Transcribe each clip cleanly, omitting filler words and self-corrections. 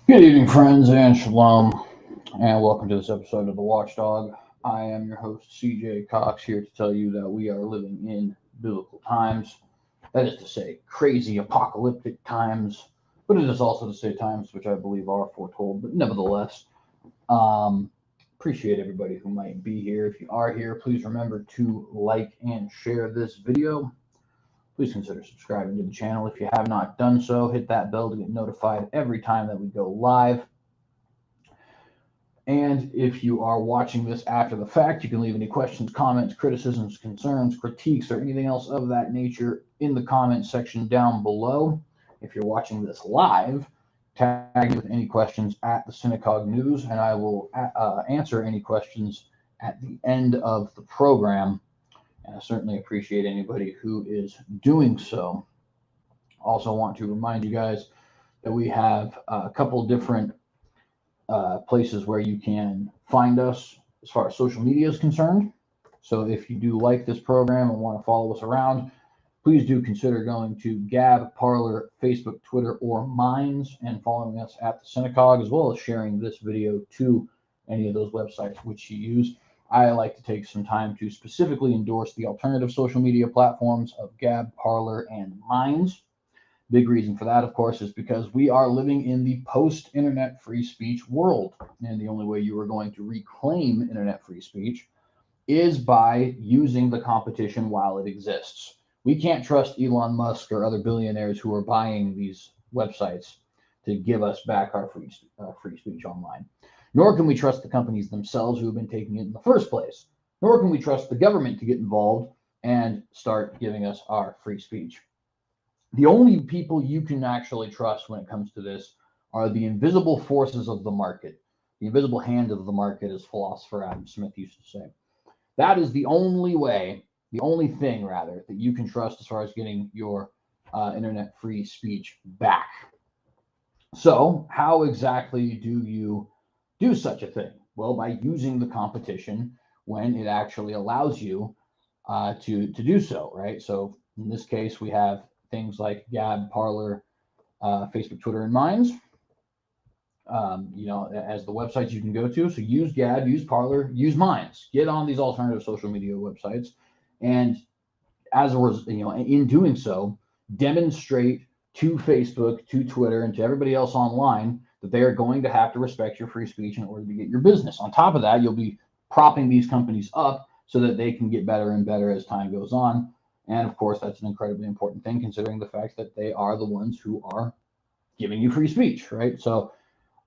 Good evening, friends, and shalom, and welcome to this episode of the Watchdog. I am your host, CJ Cox, here to tell you that we are living in biblical times. That is to say, crazy apocalyptic times, but it is also to say times which I believe are foretold. But nevertheless, um, appreciate everybody who might be here. If you are here, please remember to like and share this video. Please consider subscribing to the channel if you have not done so. Hit that bell to get notified every time that we go live. And if you are watching this after the fact, you can leave any questions, comments, criticisms, concerns, critiques, or anything else of that nature in the comment section down below. If you're watching this live, tag me with any questions at the Synagogue News, and I will answer any questions at the end of the program. And I certainly appreciate anybody who is doing so. Also want to remind you guys that we have a couple different places where you can find us as far as social media is concerned. So if you do like this program and want to follow us around, please do consider going to Gab, Parler, Facebook, Twitter, or Minds and following us at the Synagogue, as well as sharing this video to any of those websites which you use. I like to take some time to specifically endorse the alternative social media platforms of Gab, Parler, and Minds. Big reason for that, of course, is because we are living in the post-internet free speech world. And the only way you are going to reclaim internet free speech is by using the competition while it exists. We can't trust Elon Musk or other billionaires who are buying these websites to give us back our free speech online. Nor can we trust the companies themselves who have been taking it in the first place. Nor can we trust the government to get involved and start giving us our free speech. The only people you can actually trust when it comes to this are the invisible forces of the market, the invisible hand of the market, as philosopher Adam Smith used to say. That is the only way, the only thing, rather, that you can trust as far as getting your internet free speech back. So, how exactly do you do such a thing? Well, by using the competition when it actually allows you to do so, right? So, in this case, we have things like Gab, Parler, Facebook, Twitter, and Minds. As the websites you can go to. So use Gab, use Parler, use Minds. Get on these alternative social media websites, and in doing so, demonstrate to Facebook, to Twitter, and to everybody else online that they are going to have to respect your free speech in order to get your business. On top of that, you'll be propping these companies up so that they can get better and better as time goes on. And of course, that's an incredibly important thing, considering the fact that they are the ones who are giving you free speech, right? So,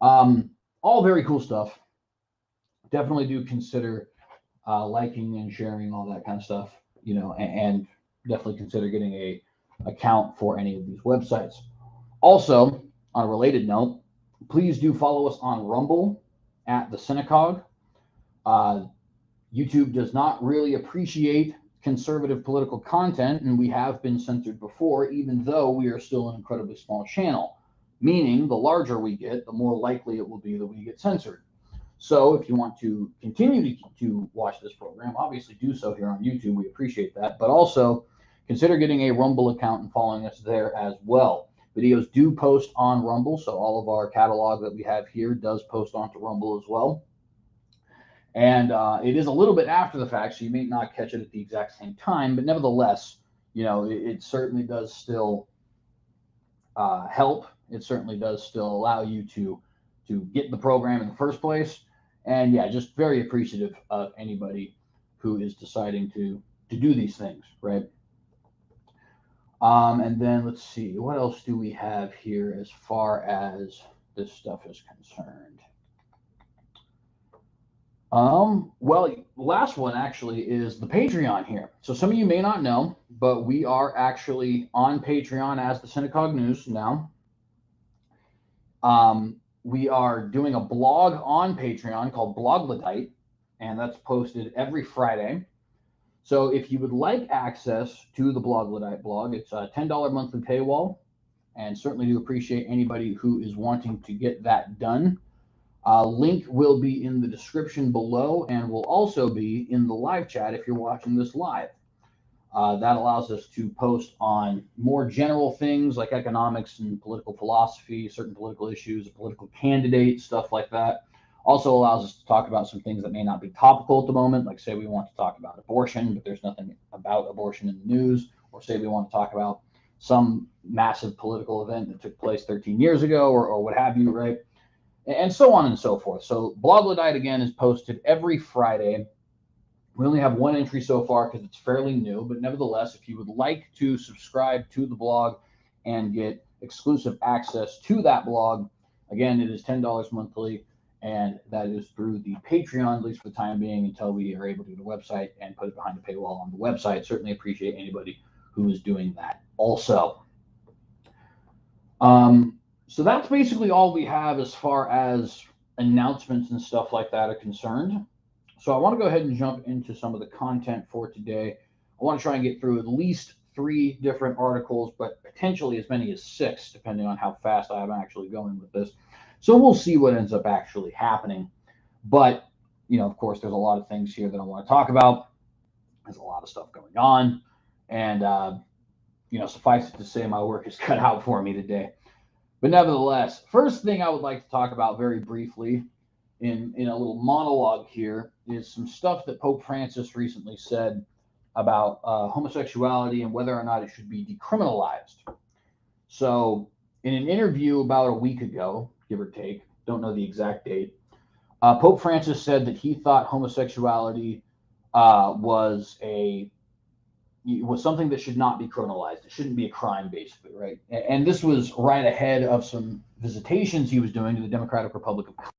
all very cool stuff. Definitely do consider liking and sharing all that kind of stuff, and definitely consider getting a account for any of these websites. Also, on a related note, please do follow us on Rumble at the Synagogue. YouTube does not really appreciate conservative political content, and we have been censored before, even though we are still an incredibly small channel. Meaning, the larger we get, the more likely it will be that we get censored. So, if you want to continue to watch this program, obviously do so here on YouTube. We appreciate that. But also, consider getting a Rumble account and following us there as well. Videos do post on Rumble, so all of our catalog that we have here does post onto Rumble as well. And it is a little bit after the fact, so you may not catch it at the exact same time, but nevertheless, it certainly does still help. It certainly does still allow you to get the program in the first place. And yeah, just very appreciative of anybody who is deciding to do these things, right? And then let's see, what else do we have here as far as this stuff is concerned? Well, last one actually is the Patreon here. So some of you may not know, but we are actually on Patreon as the Synagogue News now. We are doing a blog on Patreon called Blogladite, and that's posted every Friday. So if you would like access to the Blogladite blog, it's a $10 monthly paywall, and certainly do appreciate anybody who is wanting to get that done. Link will be in the description below and will also be in the live chat if you're watching this live. That allows us to post on more general things like economics and political philosophy, certain political issues, political candidates, stuff like that. Also allows us to talk about some things that may not be topical at the moment, like say we want to talk about abortion, but there's nothing about abortion in the news, or say we want to talk about some massive political event that took place 13 years ago, or what have you, right? And so on and so forth. So Blog Diet, again, is posted every Friday. We only have one entry so far because it's fairly new, but nevertheless, if you would like to subscribe to the blog and get exclusive access to that blog, again, it is $10 monthly, and that is through the Patreon, at least for the time being, until we are able to do the website and put it behind the paywall on the website. Certainly appreciate anybody who is doing that also. So that's basically all we have as far as announcements and stuff like that are concerned. So I want to go ahead and jump into some of the content for today. I want to try and get through at least 3 different articles, but potentially as many as 6, depending on how fast I'm actually going with this. So we'll see what ends up actually happening. But, of course, there's a lot of things here that I want to talk about. There's a lot of stuff going on. And, suffice it to say, my work is cut out for me today. But nevertheless, first thing I would like to talk about very briefly in a little monologue here is some stuff that Pope Francis recently said about homosexuality and whether or not it should be decriminalized. So in an interview about a week ago, give or take, don't know the exact date, Pope Francis said that he thought homosexuality was something that should not be criminalized. It shouldn't be a crime, basically, right? And this was right ahead of some visitations he was doing to the Democratic Republic of Congo.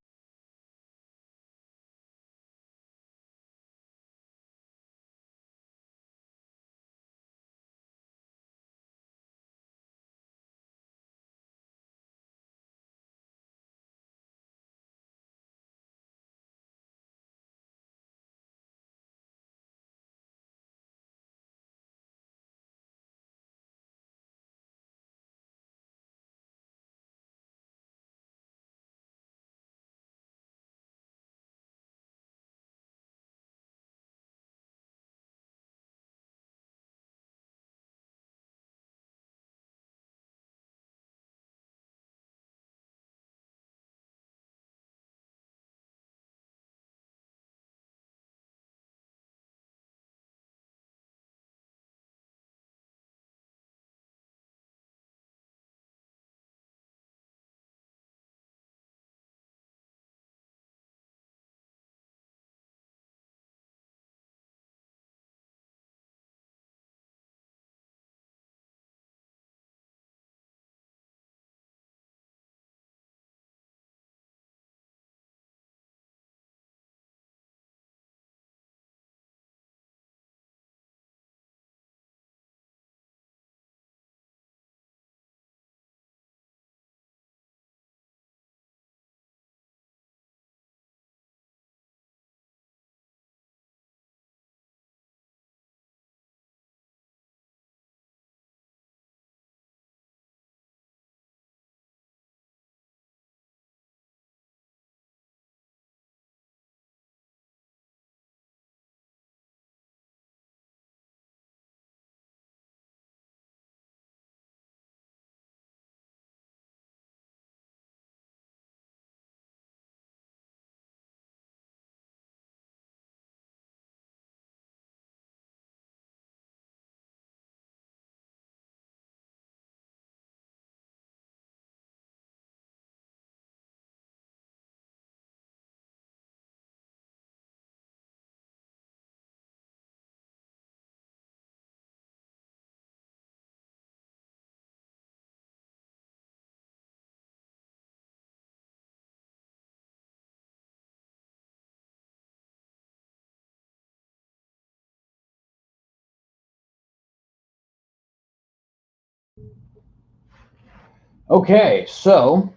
Okay, so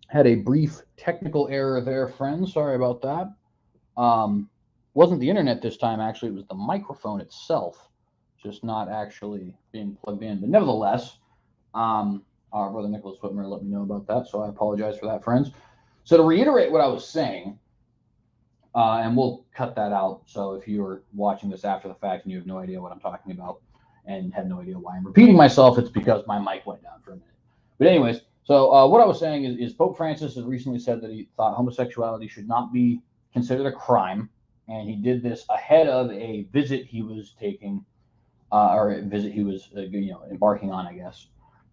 had a brief technical error there, friends. Sorry about that. Wasn't the internet this time, actually. It was the microphone itself, just not actually being plugged in. But nevertheless, our brother Nicholas Whitmer let me know about that, so I apologize for that, friends. So to reiterate what I was saying, And we'll cut that out. So if you're watching this after the fact and you have no idea what I'm talking about and have no idea why I'm repeating myself, it's because my mic went down for a minute. But anyways, so what I was saying is Pope Francis has recently said that he thought homosexuality should not be considered a crime. And he did this ahead of a visit he was taking, or a visit he was embarking on, I guess,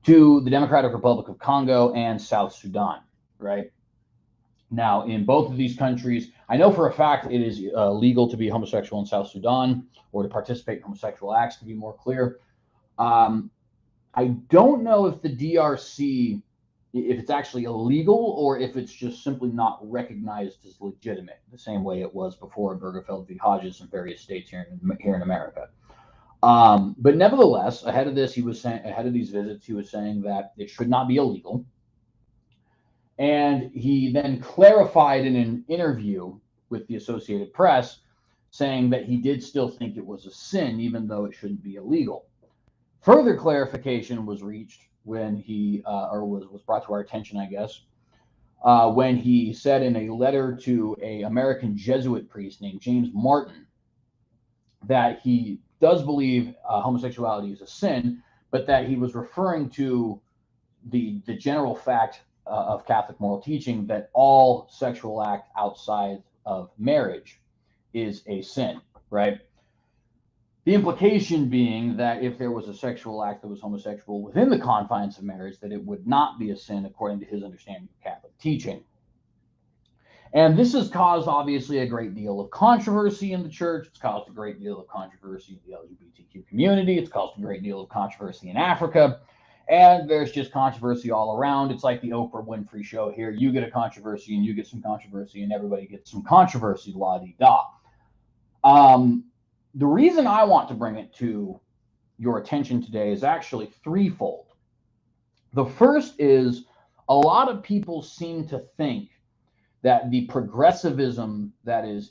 to the Democratic Republic of Congo and South Sudan, right? Now, in both of these countries, I know for a fact it is legal to be homosexual in South Sudan, or to participate in homosexual acts, to be more clear. I don't know if the DRC, if it's actually illegal or if it's just simply not recognized as legitimate, the same way it was before Bergefeld v. Hodges in various states here in America. But nevertheless, ahead of this, ahead of these visits, he was saying that it should not be illegal. And he then clarified in an interview with the Associated Press, saying that he did still think it was a sin, even though it shouldn't be illegal. Further clarification was reached when he, or was brought to our attention, I guess, when he said in a letter to an American Jesuit priest named James Martin that he does believe homosexuality is a sin, but that he was referring to the general fact of Catholic moral teaching that all sexual act outside of marriage is a sin, right? The implication being that if there was a sexual act that was homosexual within the confines of marriage, that it would not be a sin according to his understanding of Catholic teaching. And this has caused, obviously, a great deal of controversy in the church. It's caused a great deal of controversy in the LGBTQ community. It's caused a great deal of controversy in Africa. And there's just controversy all around. It's like the Oprah Winfrey show here. You get a controversy and you get some controversy and everybody gets some controversy, la-di-da. The reason I want to bring it to your attention today is actually threefold. The first is a lot of people seem to think that the progressivism that is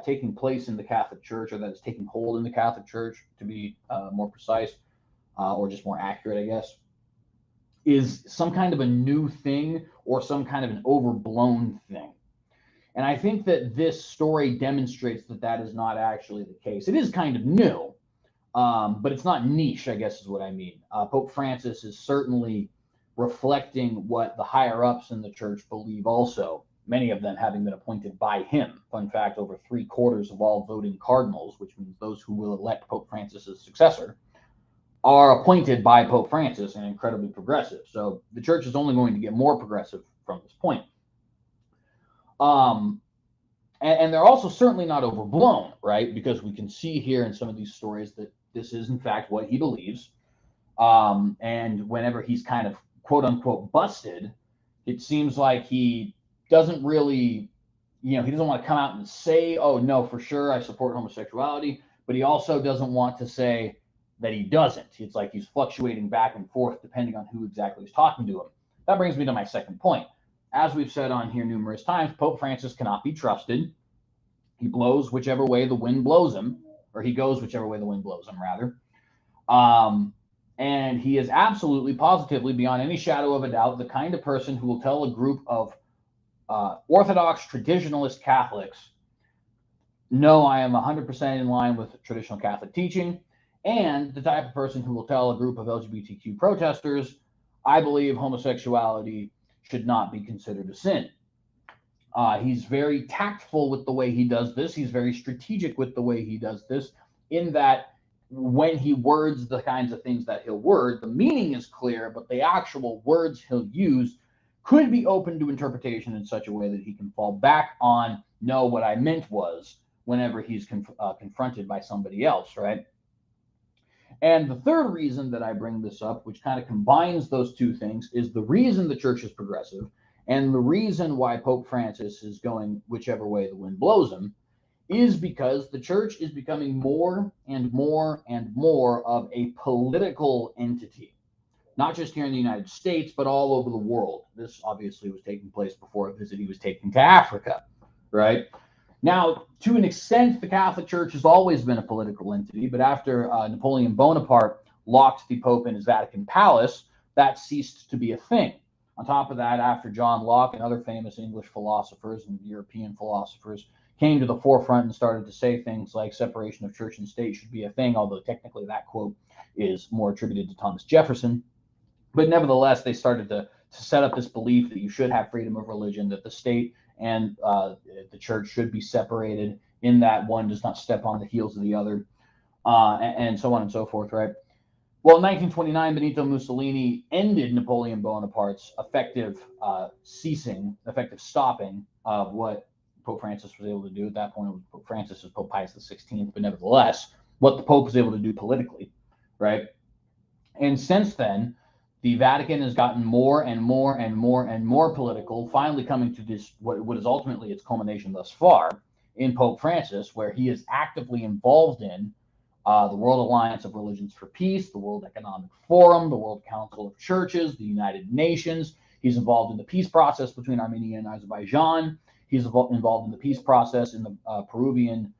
taking place in the Catholic Church, or that is taking hold in the Catholic Church, to be more precise, or just more accurate, I guess, is some kind of a new thing or some kind of an overblown thing. And I think that this story demonstrates that that is not actually the case. It is kind of new, but it's not niche, I guess is what I mean. Pope Francis is certainly reflecting what the higher-ups in the church believe also, many of them having been appointed by him. Fun fact, over 3/4 of all voting cardinals, which means those who will elect Pope Francis as successor, are appointed by Pope Francis and incredibly progressive. So the church is only going to get more progressive from this point. And they're also certainly not overblown, right? Because we can see here in some of these stories that this is, in fact, what he believes. And whenever he's kind of, quote unquote, busted, it seems like he doesn't really, he doesn't want to come out and say, oh, no, for sure, I support homosexuality. But he also doesn't want to say that he doesn't. It's like he's fluctuating back and forth depending on who exactly is talking to him. That brings me to my second point. As we've said on here numerous times, Pope Francis cannot be trusted. He blows whichever way the wind blows him, or he goes whichever way the wind blows him, rather. And he is absolutely, positively, beyond any shadow of a doubt, the kind of person who will tell a group of Orthodox traditionalist Catholics, no, I am 100% in line with traditional Catholic teaching, and the type of person who will tell a group of LGBTQ protesters, I believe homosexuality should not be considered a sin. He's very tactful with the way he does this. He's very strategic with the way he does this, in that when he words the kinds of things that he'll word, the meaning is clear, but the actual words he'll use could be open to interpretation in such a way that he can fall back on, no, what I meant was, whenever he's confronted by somebody else, right? And the third reason that I bring this up, which kind of combines those two things, is the reason the church is progressive and the reason why Pope Francis is going whichever way the wind blows him is because the church is becoming more and more and more of a political entity, not just here in the United States, but all over the world. This obviously was taking place before a visit he was taking to Africa, right? Now, to an extent, the Catholic Church has always been a political entity, but after Napoleon Bonaparte locked the Pope in his Vatican palace, that ceased to be a thing. On top of that, after John Locke and other famous English philosophers and European philosophers came to the forefront and started to say things like separation of church and state should be a thing, although technically that quote is more attributed to Thomas Jefferson. But nevertheless, they started to set up this belief that you should have freedom of religion, that the state and the church should be separated, in that one does not step on the heels of the other, and so on and so forth, right? Well, in 1929, Benito Mussolini ended Napoleon Bonaparte's effective stopping of what Pope Francis was able to do. At that point, Pope Francis was Pope Pius XVI, but nevertheless, what the Pope was able to do politically, right? And since then, the Vatican has gotten more and more and more and more political, finally coming to this, what is ultimately its culmination thus far, in Pope Francis, where he is actively involved in the World Alliance of Religions for Peace, the World Economic Forum, the World Council of Churches, the United Nations. He's involved in the peace process between Armenia and Azerbaijan. He's involved in the peace process in the Peruvian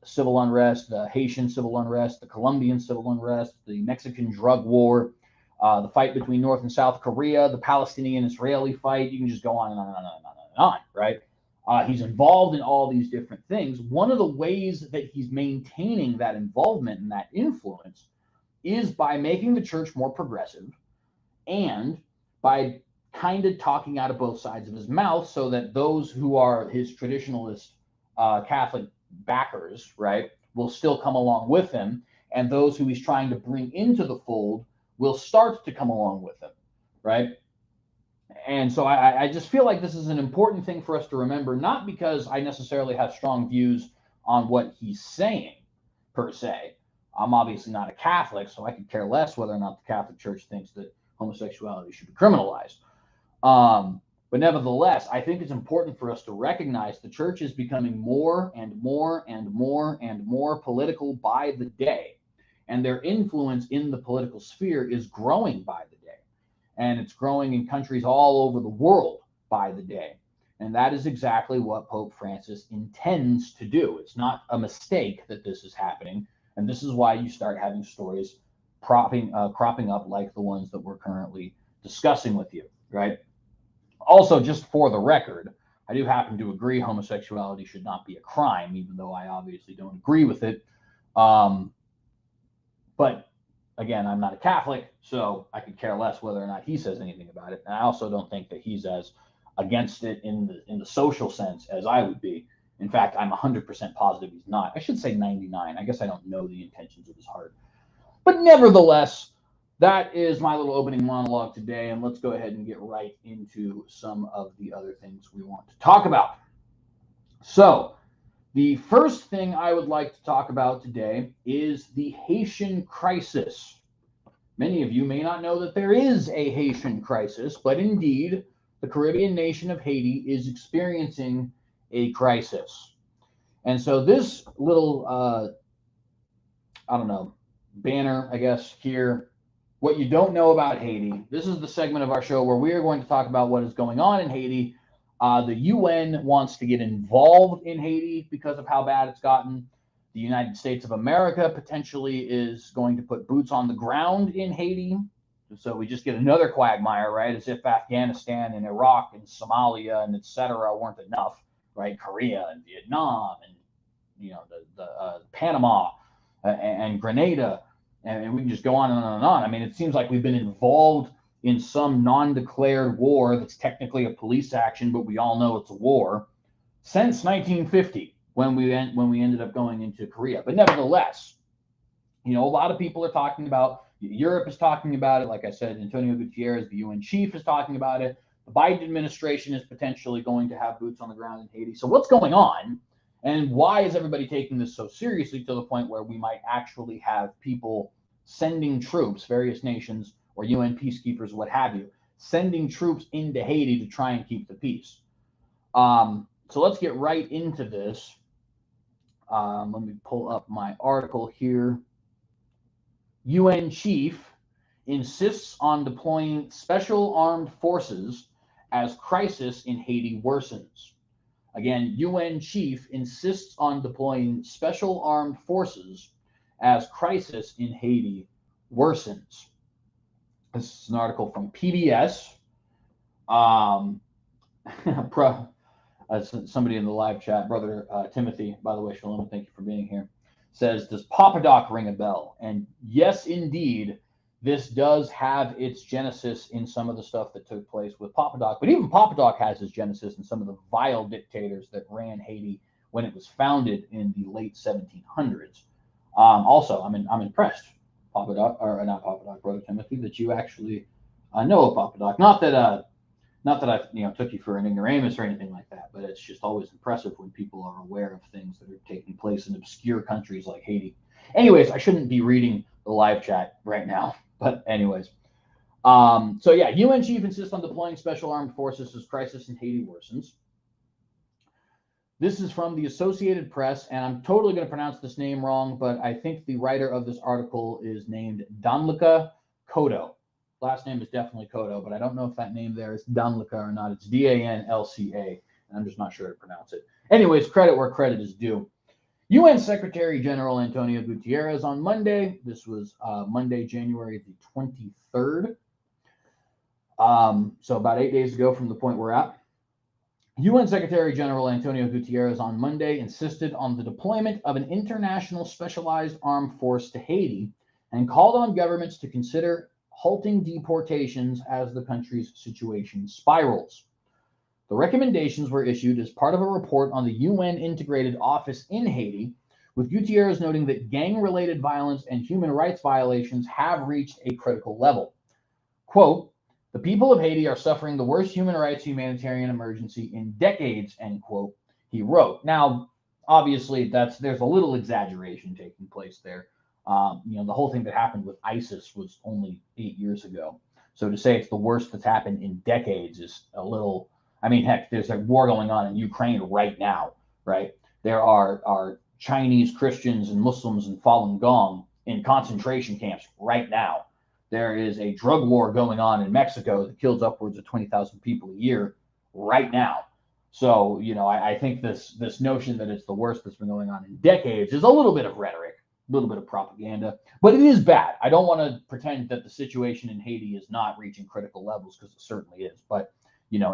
civil unrest, the Haitian civil unrest, the Colombian civil unrest, the Mexican drug war, the fight between North and South Korea, the Palestinian-Israeli fight. You can just go on and on and on and on and on, right? He's involved in all these different things. One of the ways that he's maintaining that involvement and that influence is by making the church more progressive and by kind of talking out of both sides of his mouth, so that those who are his traditionalist Catholic backers, right, will still come along with him, and those who he's trying to bring into the fold will start to come along with him, right? And so I just feel like this is an important thing for us to remember, not because I necessarily have strong views on what he's saying, per se. I'm obviously not a Catholic, so I could care less whether or not the Catholic Church thinks that homosexuality should be criminalized. But nevertheless, I think it's important for us to recognize the church is becoming more and more and more and more political by the day. And their influence in the political sphere is growing by the day. And it's growing in countries all over the world by the day. And that is exactly what Pope Francis intends to do. It's not a mistake that this is happening. And this is why you start having stories cropping up like the ones that we're currently discussing with you, right? Also, just for the record, I do happen to agree homosexuality should not be a crime, even though I obviously don't agree with it. But again, I'm not a Catholic, so I could care less whether or not he says anything about it. And I also don't think that he's as against it in the social sense as I would be. In fact, I'm 100% positive he's not. I should say 99. I guess I don't know the intentions of his heart. But nevertheless, that is my little opening monologue today, and let's go ahead and get right into some of the other things we want to talk about. So, the first thing I would like to talk about today is the Haitian crisis. Many of you may not know that there is a Haitian crisis, but indeed, the Caribbean nation of Haiti is experiencing a crisis. And so this little, banner, I guess, here, what you don't know about Haiti, this is the segment of our show where we are going to talk about what is going on in Haiti. The UN wants to get involved in Haiti because of how bad it's gotten. The United States of America potentially is going to put boots on the ground in Haiti. So we just get another quagmire, right? As if Afghanistan and Iraq and Somalia and etc. weren't enough, right? Korea and Vietnam and the Panama and Grenada, and we can just go on and on and on. I mean, it seems like we've been involved in some non-declared war that's technically a police action, but we all know it's a war, since 1950, when we ended up going into Korea. But nevertheless, a lot of people are talking about, Europe is talking about it. Like I said, Antonio Gutierrez, the UN chief, is talking about it. The Biden administration is potentially going to have boots on the ground in Haiti. So what's going on? And why is everybody taking this so seriously to the point where we might actually have people sending troops, various nations or UN peacekeepers, what have you, sending troops into Haiti to try and keep the peace? So let's get right into this. Let me pull up my article here. UN chief insists on deploying special armed forces as crisis in Haiti worsens. Again, UN chief insists on deploying special armed forces as crisis in Haiti worsens. This is an article from PBS. Somebody in the live chat, brother Timothy, by the way, shalom, thank you for being here, says, does Papa Doc ring a bell? And yes, indeed, this does have its genesis in some of the stuff that took place with Papa Doc. But even Papa Doc has his genesis in some of the vile dictators that ran Haiti when it was founded in the late 1700s. Also, I'm impressed, Papa Doc, or not Papa Doc, brother Timothy, that you actually know of Papa Doc. Not that I took you for an ignoramus or anything like that, but it's just always impressive when people are aware of things that are taking place in obscure countries like Haiti. Anyways, I shouldn't be reading the live chat right now, but anyways. So yeah, UN chief insists on deploying special armed forces as crisis in Haiti worsens. This is from the Associated Press, and I'm totally going to pronounce this name wrong, but I think the writer of this article is named Danlika Kodo. Last name is definitely Kodo, but I don't know if that name there is Danlika or not. It's Danlca, and I'm just not sure how to pronounce it. Anyways, credit where credit is due. UN Secretary General Antonio Gutierrez on Monday, this was Monday, January the 23rd, so about 8 days ago from the point we're at, UN Secretary General Antonio Gutierrez on Monday insisted on the deployment of an international specialized armed force to Haiti and called on governments to consider halting deportations as the country's situation spirals. The recommendations were issued as part of a report on the UN Integrated Office in Haiti, with Gutierrez noting that gang-related violence and human rights violations have reached a critical level. Quote, the people of Haiti are suffering the worst human rights humanitarian emergency in decades, end quote, he wrote. Now, obviously, there's a little exaggeration taking place there. The whole thing that happened with ISIS was only 8 years ago. So to say it's the worst that's happened in decades is a little, heck, there's a war going on in Ukraine right now, right? There are Chinese Christians and Muslims in Falun Gong in concentration camps right now. There is a drug war going on in Mexico that kills upwards of 20,000 people a year right now. So, I think this notion that it's the worst that's been going on in decades is a little bit of rhetoric, a little bit of propaganda, but it is bad. I don't want to pretend that the situation in Haiti is not reaching critical levels, because it certainly is. But,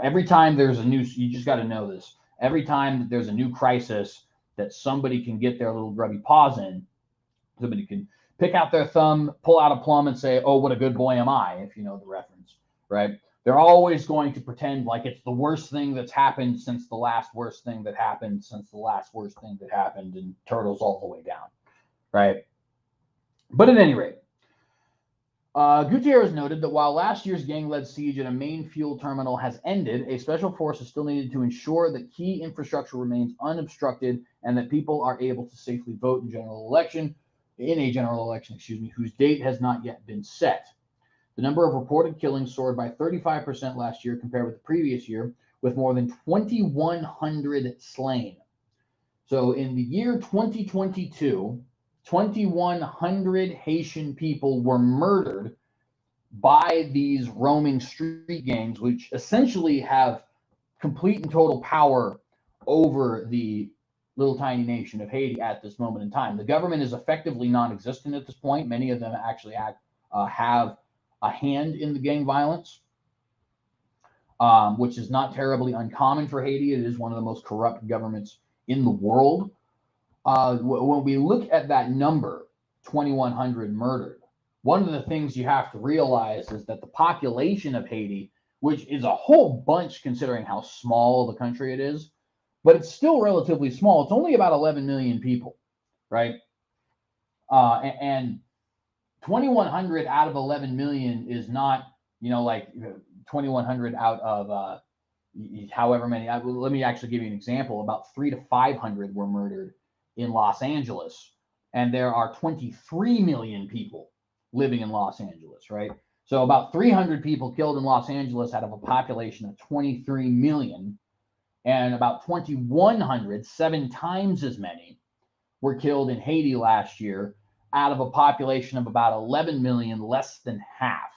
every time there's you just got to know this, every time that there's a new crisis that somebody can get their little grubby paws in, somebody can pick out their thumb, pull out a plum, and say, oh, what a good boy am I, if you know the reference, right? They're always going to pretend like it's the worst thing that's happened since the last worst thing that happened since the last worst thing that happened, and turtles all the way down, right? But at any rate, Gutierrez noted that while last year's gang-led siege at a main fuel terminal has ended, a special force is still needed to ensure that key infrastructure remains unobstructed and that people are able to safely vote in a general election, whose date has not yet been set. The number of reported killings soared by 35% last year compared with the previous year, with more than 2,100 slain. So in the year 2022, 2,100 Haitian people were murdered by these roaming street gangs, which essentially have complete and total power over the little tiny nation of Haiti at this moment in time. The government is effectively non-existent at this point. Many of them actually have a hand in the gang violence, which is not terribly uncommon for Haiti. It is one of the most corrupt governments in the world. When we look at that number, 2,100 murdered, one of the things you have to realize is that the population of Haiti, which is a whole bunch considering how small the country it is, but it's still relatively small. It's only about 11 million people, right? And 2,100 out of 11 million is not, like 2,100 out of however many. Let me actually give you an example. About 300 to 500 were murdered in Los Angeles, and there are 23 million people living in Los Angeles, right? So about 300 people killed in Los Angeles out of a population of 23 million. And about 2,100, 7 times as many, were killed in Haiti last year out of a population of about 11 million, less than half.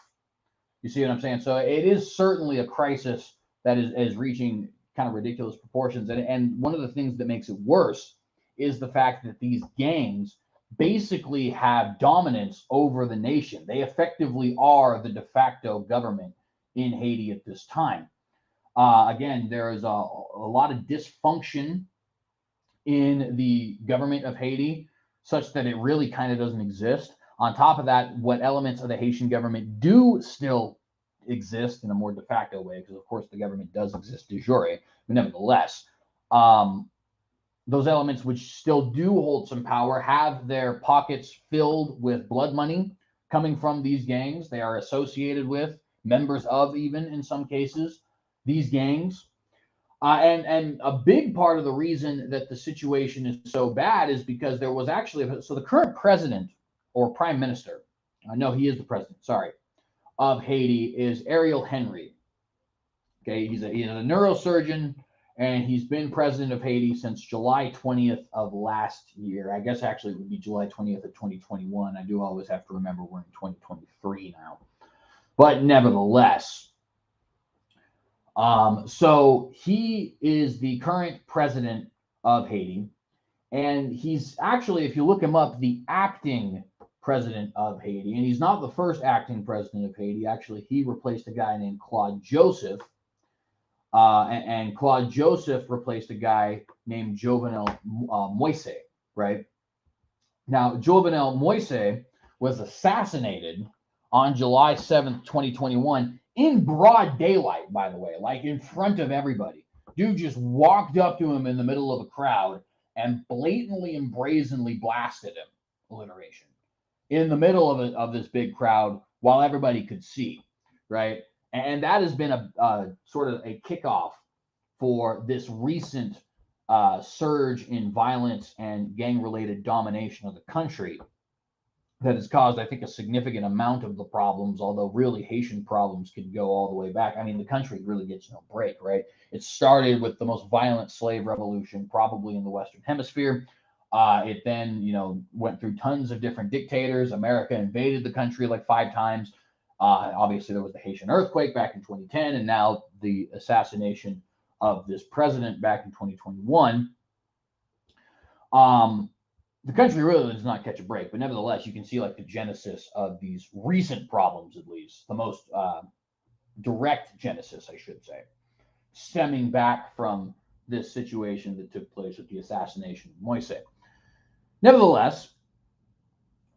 You see what I'm saying? So it is certainly a crisis that is reaching kind of ridiculous proportions. And one of the things that makes it worse is the fact that these gangs basically have dominance over the nation. They effectively are the de facto government in Haiti at this time. Again, there is a lot of dysfunction in the government of Haiti, such that it really kind of doesn't exist. On top of that, what elements of the Haitian government do still exist in a more de facto way, because of course the government does exist de jure, but nevertheless, those elements which still do hold some power have their pockets filled with blood money coming from these gangs. They are associated with, members of, even in some cases, these gangs. And a big part of the reason that the situation is so bad is because there was actually, so the current president or prime minister, no, he is the president, sorry, of Haiti is Ariel Henry. Okay, he's a neurosurgeon, and he's been president of Haiti since July 20th of last year. I guess actually it would be July 20th of 2021. I do always have to remember we're in 2023 now. But nevertheless, so he is the current president of Haiti, and he's actually, if you look him up, the acting president of Haiti. And he's not the first acting president of Haiti. Actually, he replaced a guy named Claude Joseph. And Claude Joseph replaced a guy named Jovenel Moise, right? Now, Jovenel Moise was assassinated on July 7th, 2021, in broad daylight, by the way, like in front of everybody. Dude just walked up to him in the middle of a crowd and blatantly and brazenly blasted him, alliteration, in the middle of this big crowd while everybody could see, right? And that has been a sort of a kickoff for this recent surge in violence and gang-related domination of the country that has caused, I think, a significant amount of the problems, although really Haitian problems could go all the way back. I mean, the country really gets no break, right? It started with the most violent slave revolution probably in the Western Hemisphere. It then, went through tons of different dictators. America invaded the country like 5 times. Obviously, there was the Haitian earthquake back in 2010, and now the assassination of this president back in 2021. The country really does not catch a break, but nevertheless, you can see like the genesis of these recent problems, at least the most direct genesis, I should say, stemming back from this situation that took place with the assassination of Moise. Nevertheless,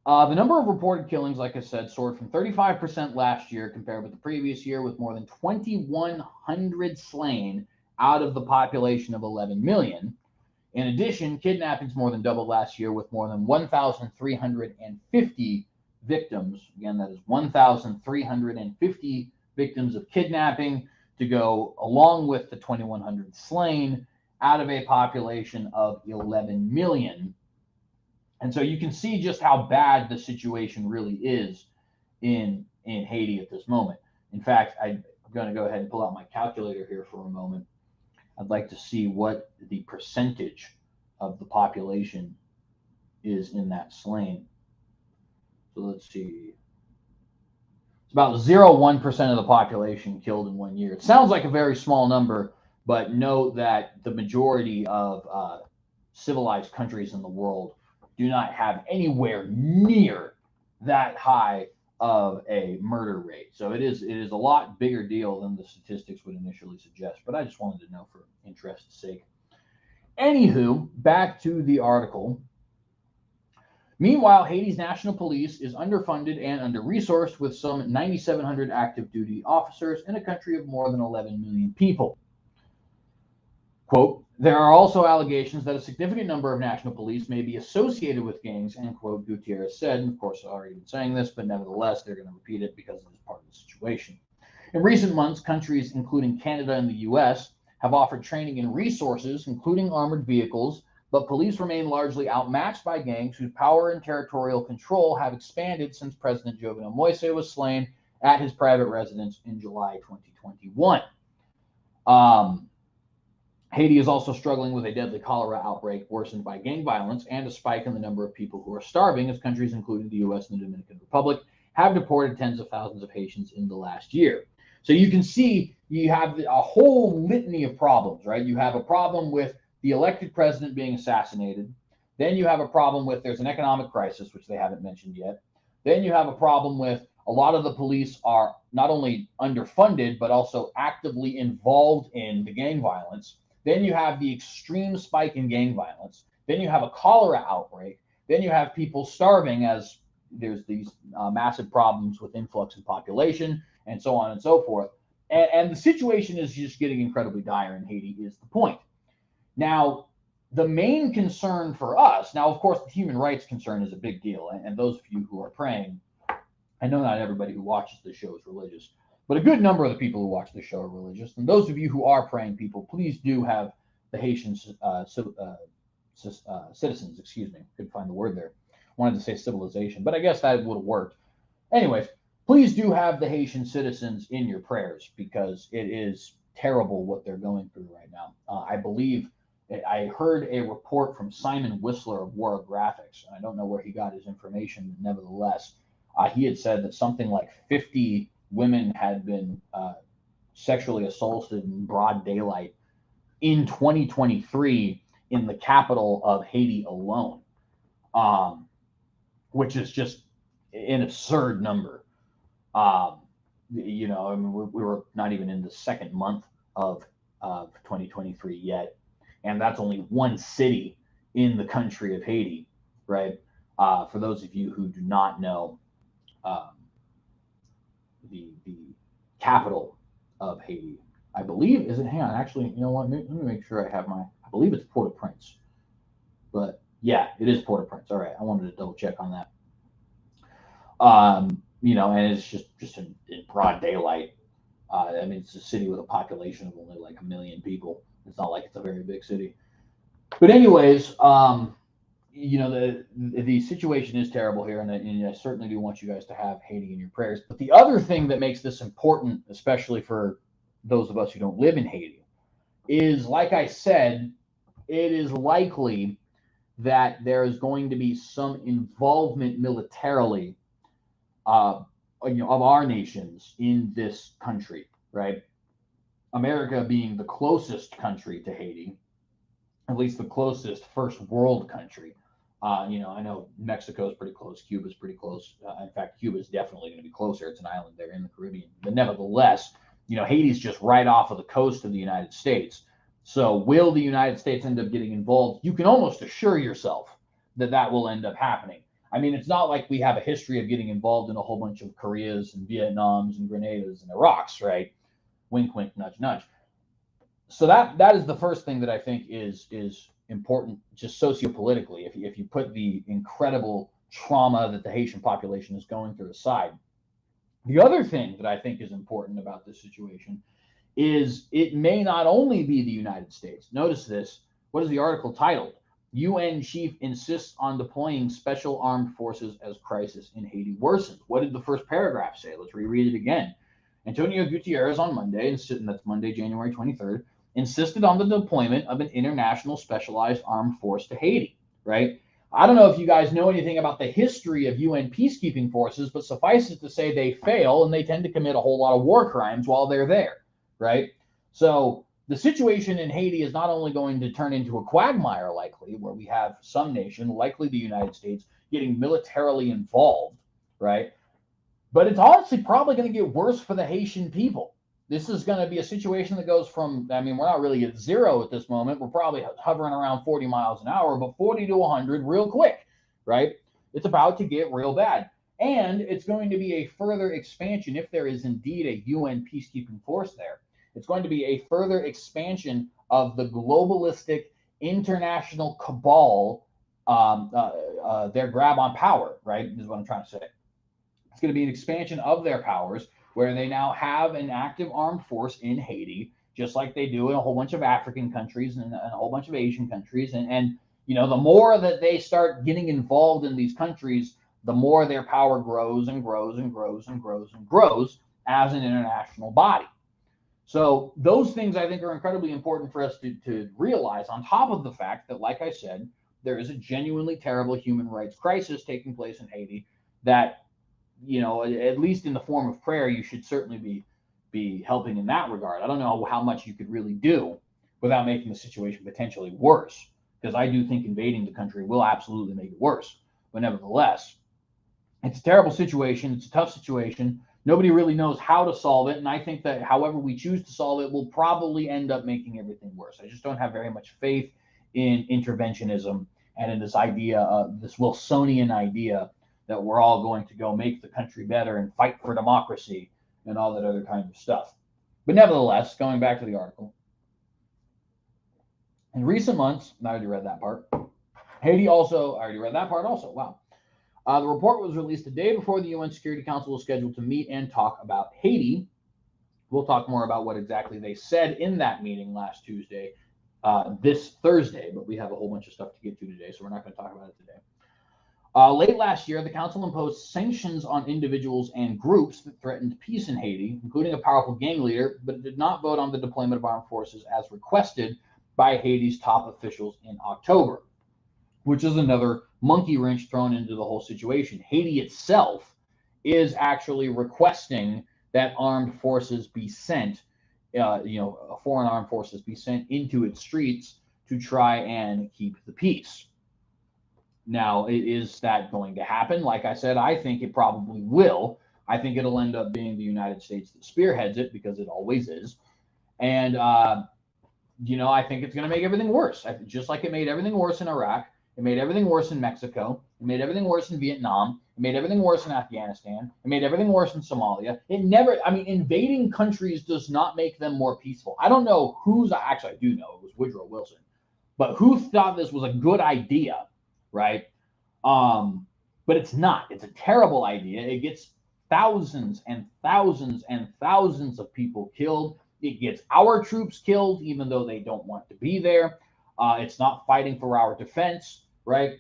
the number of reported killings, like I said, soared from 35% last year compared with the previous year, with more than 2,100 slain out of the population of 11 million. In addition, kidnappings more than doubled last year, with more than 1,350 victims. Again, that is 1,350 victims of kidnapping to go along with the 2,100 slain out of a population of 11 million. And so you can see just how bad the situation really is in Haiti at this moment. In fact, I'm going to go ahead and pull out my calculator here for a moment. I'd like to see what the percentage of the population is in that slain. So let's see. It's about 0.1% of the population killed in 1 year. It sounds like a very small number, but note that the majority of civilized countries in the world do not have anywhere near that high of a murder rate. So it is a lot bigger deal than the statistics would initially suggest, but I just wanted to know for interest's sake. Anywho, back to the article. Meanwhile, Haiti's national police is underfunded and under-resourced, with some 9,700 active duty officers in a country of more than 11 million people. Quote, there are also allegations that a significant number of national police may be associated with gangs, end quote, Gutierrez said. And of course, I've already been saying this, but nevertheless, they're going to repeat it because it is part of the situation. In recent months, countries including Canada and the U.S. have offered training and resources, including armored vehicles, but police remain largely outmatched by gangs whose power and territorial control have expanded since President Jovenel Moise was slain at his private residence in July 2021. Haiti is also struggling with a deadly cholera outbreak worsened by gang violence and a spike in the number of people who are starving, as countries including the U.S. and the Dominican Republic have deported tens of thousands of Haitians in the last year. So you can see you have a whole litany of problems, right? You have a problem with the elected president being assassinated. Then you have a problem with there's an economic crisis, which they haven't mentioned yet. Then you have a problem with A lot of the police are not only underfunded, but also actively involved in the gang violence. Then you have the extreme spike in gang violence. Then you have a cholera outbreak. Then you have people starving as there's these massive problems with influx in population and so on and so forth. And the situation is just getting incredibly dire in Haiti is the point. Now, the main concern for us, now, of course, the human rights concern is a big deal. And those of you who are praying, I know not everybody who watches the show is religious, but a good number of the people who watch the show are religious. And those of you who are praying people, please do have the Haitian citizens, excuse me, couldn't find the word there. Wanted to say civilization, but I guess that would have worked. Anyways, please do have the Haitian citizens in your prayers because it is terrible what they're going through right now. I believe I heard a report from Simon Whistler of War Graphics. I don't know where he got his information, but nevertheless, he had said that something like 50 women had been sexually assaulted in broad daylight in 2023 in the capital of Haiti alone, which is just an absurd number. You know, I mean, we were not even in the second month of 2023 yet, and that's only one city in the country of Haiti, right? For those of you who do not know, the capital of Haiti, I believe, is it? Hang on, actually, you know what? Let me make sure I have my. I believe it's Port-au-Prince, but yeah, it is Port-au-Prince. All right, I wanted to double check on that. You know, and it's just in broad daylight. I mean, it's a city with a population of only like 1 million people. It's not like it's a very big city. But anyways, you know, the situation is terrible here, and I certainly do want you guys to have Haiti in your prayers. But the other thing that makes this important, especially for those of us who don't live in Haiti, is, like I said, it is likely that there is going to be some involvement militarily, you know, of our nations in this country, right? America being the closest country to Haiti, at least the closest first world country. You know, I know Mexico is pretty close. Cuba is pretty close. In fact, Cuba is definitely going to be closer. It's an island there in the Caribbean. But nevertheless, you know, Haiti's just right off of the coast of the United States. So will the United States end up getting involved? You can almost assure yourself that that will end up happening. I mean, it's not like we have a history of getting involved in a whole bunch of Koreas and Vietnams and Grenadas and Iraqs, right? Wink, wink, nudge, nudge. So that is the first thing that I think is important, just sociopolitically. If you put the incredible trauma that the Haitian population is going through aside, the other thing that I think is important about this situation is it may not only be the United States. Notice this. What is the article titled? UN chief insists on deploying special armed forces as crisis in Haiti worsens. What did the first paragraph say? Let's reread it again. Antonio Gutierrez on Monday, and that's Monday, January 23rd, insisted on the deployment of an international specialized armed force to Haiti, right? I don't know if you guys know anything about the history of UN peacekeeping forces, but suffice it to say they fail and they tend to commit a whole lot of war crimes while they're there, right? So the situation in Haiti is not only going to turn into a quagmire, likely, where we have some nation, likely the United States, getting militarily involved, right? But it's honestly probably going to get worse for the Haitian people. This is going to be a situation that goes from, I mean, we're not really at zero at this moment. We're probably hovering around 40 miles an hour, but 40 to 100 real quick, right? It's about to get real bad. And it's going to be a further expansion, if there is indeed a UN peacekeeping force there. It's going to be a further expansion of the globalistic international cabal, their grab on power, right? Is what I'm trying to say. It's going to be an expansion of their powers, where they now have an active armed force in Haiti, just like they do in a whole bunch of African countries and a whole bunch of Asian countries. And you know, the more that they start getting involved in these countries, the more their power grows and grows and grows and grows and grows as an international body. So those things, I think, are incredibly important for us to realize, on top of the fact that, like I said, there is a genuinely terrible human rights crisis taking place in Haiti that, you know, at least in the form of prayer, you should certainly be helping in that regard. I don't know how much you could really do without making the situation potentially worse, because I do think invading the country will absolutely make it worse. But nevertheless, It's a terrible situation. It's a tough situation. Nobody really knows how to solve it. And I think that however we choose to solve it will probably end up making everything worse. I just don't have very much faith in interventionism and in this idea, this Wilsonian idea that we're all going to go make the country better and fight for democracy and all that other kind of stuff. But nevertheless, going back to the article, in recent months, I already read that part. Haiti also, I already read that part also. Wow. The report was released the day before the UN Security Council was scheduled to meet and talk about Haiti. We'll talk more about what exactly they said in that meeting last Tuesday, this Thursday, but we have a whole bunch of stuff to get to today, so we're not going to talk about it today. Late last year, the Council imposed sanctions on individuals and groups that threatened peace in Haiti, including a powerful gang leader, but it did not vote on the deployment of armed forces as requested by Haiti's top officials in October, which is another monkey wrench thrown into the whole situation. Haiti itself is actually requesting that armed forces be sent, foreign armed forces be sent into its streets to try and keep the peace. Now, is that going to happen? Like I said, I think it probably will. I think it'll end up being the United States that spearheads it, because it always is. And, I think it's going to make everything worse. Just like it made everything worse in Iraq. It made everything worse in Mexico. It made everything worse in Vietnam. It made everything worse in Afghanistan. It made everything worse in Somalia. Invading countries does not make them more peaceful. I don't know actually I do know, it was Woodrow Wilson, but who thought this was a good idea, right? But it's not. It's a terrible idea. It gets thousands and thousands and thousands of people killed. It gets our troops killed, even though they don't want to be there. It's not fighting for our defense, right?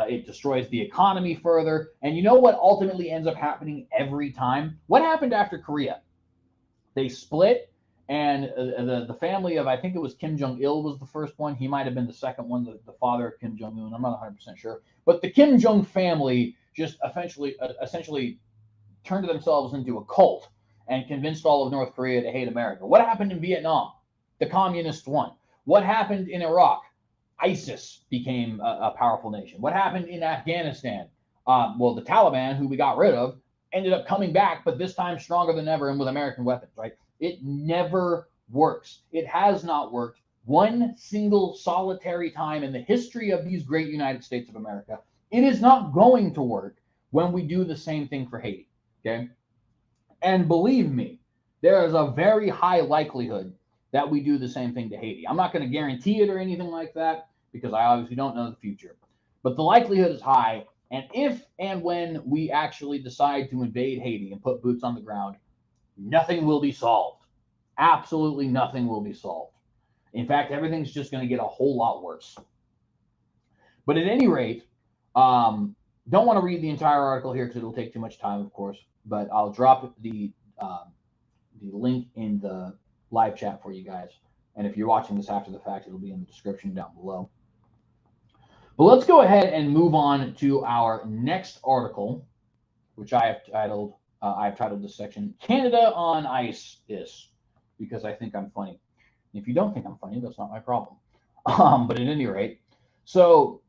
It destroys the economy further. And you know what ultimately ends up happening every time? What happened after Korea? They split, and the family of, I think it was Kim Jong-il was the first one. He might have been the second one, the father of Kim Jong-un. I'm not 100% sure. But the Kim Jong family just essentially turned themselves into a cult and convinced all of North Korea to hate America. What happened in Vietnam? The communists won. What happened in Iraq? ISIS became a powerful nation. What happened in Afghanistan? The Taliban, who we got rid of, ended up coming back, but this time stronger than ever and with American weapons, right? It never works. It has not worked one single solitary time in the history of these great United States of America. It is not going to work when we do the same thing for Haiti, okay? And believe me, there is a very high likelihood that we do the same thing to Haiti. I'm not going to guarantee it or anything like that, because I obviously don't know the future. But the likelihood is high, and if and when we actually decide to invade Haiti and put boots on the ground, nothing will be solved. Absolutely nothing will be solved. In fact, everything's just going to get a whole lot worse. But at any rate, don't want to read the entire article here because it'll take too much time, of course. But I'll drop the link in the live chat for you guys. And if you're watching this after the fact, it'll be in the description down below. But let's go ahead and move on to our next article, which I've titled this section, Canada on Ice Is, because I think I'm funny. If you don't think I'm funny, that's not my problem. But at any rate, so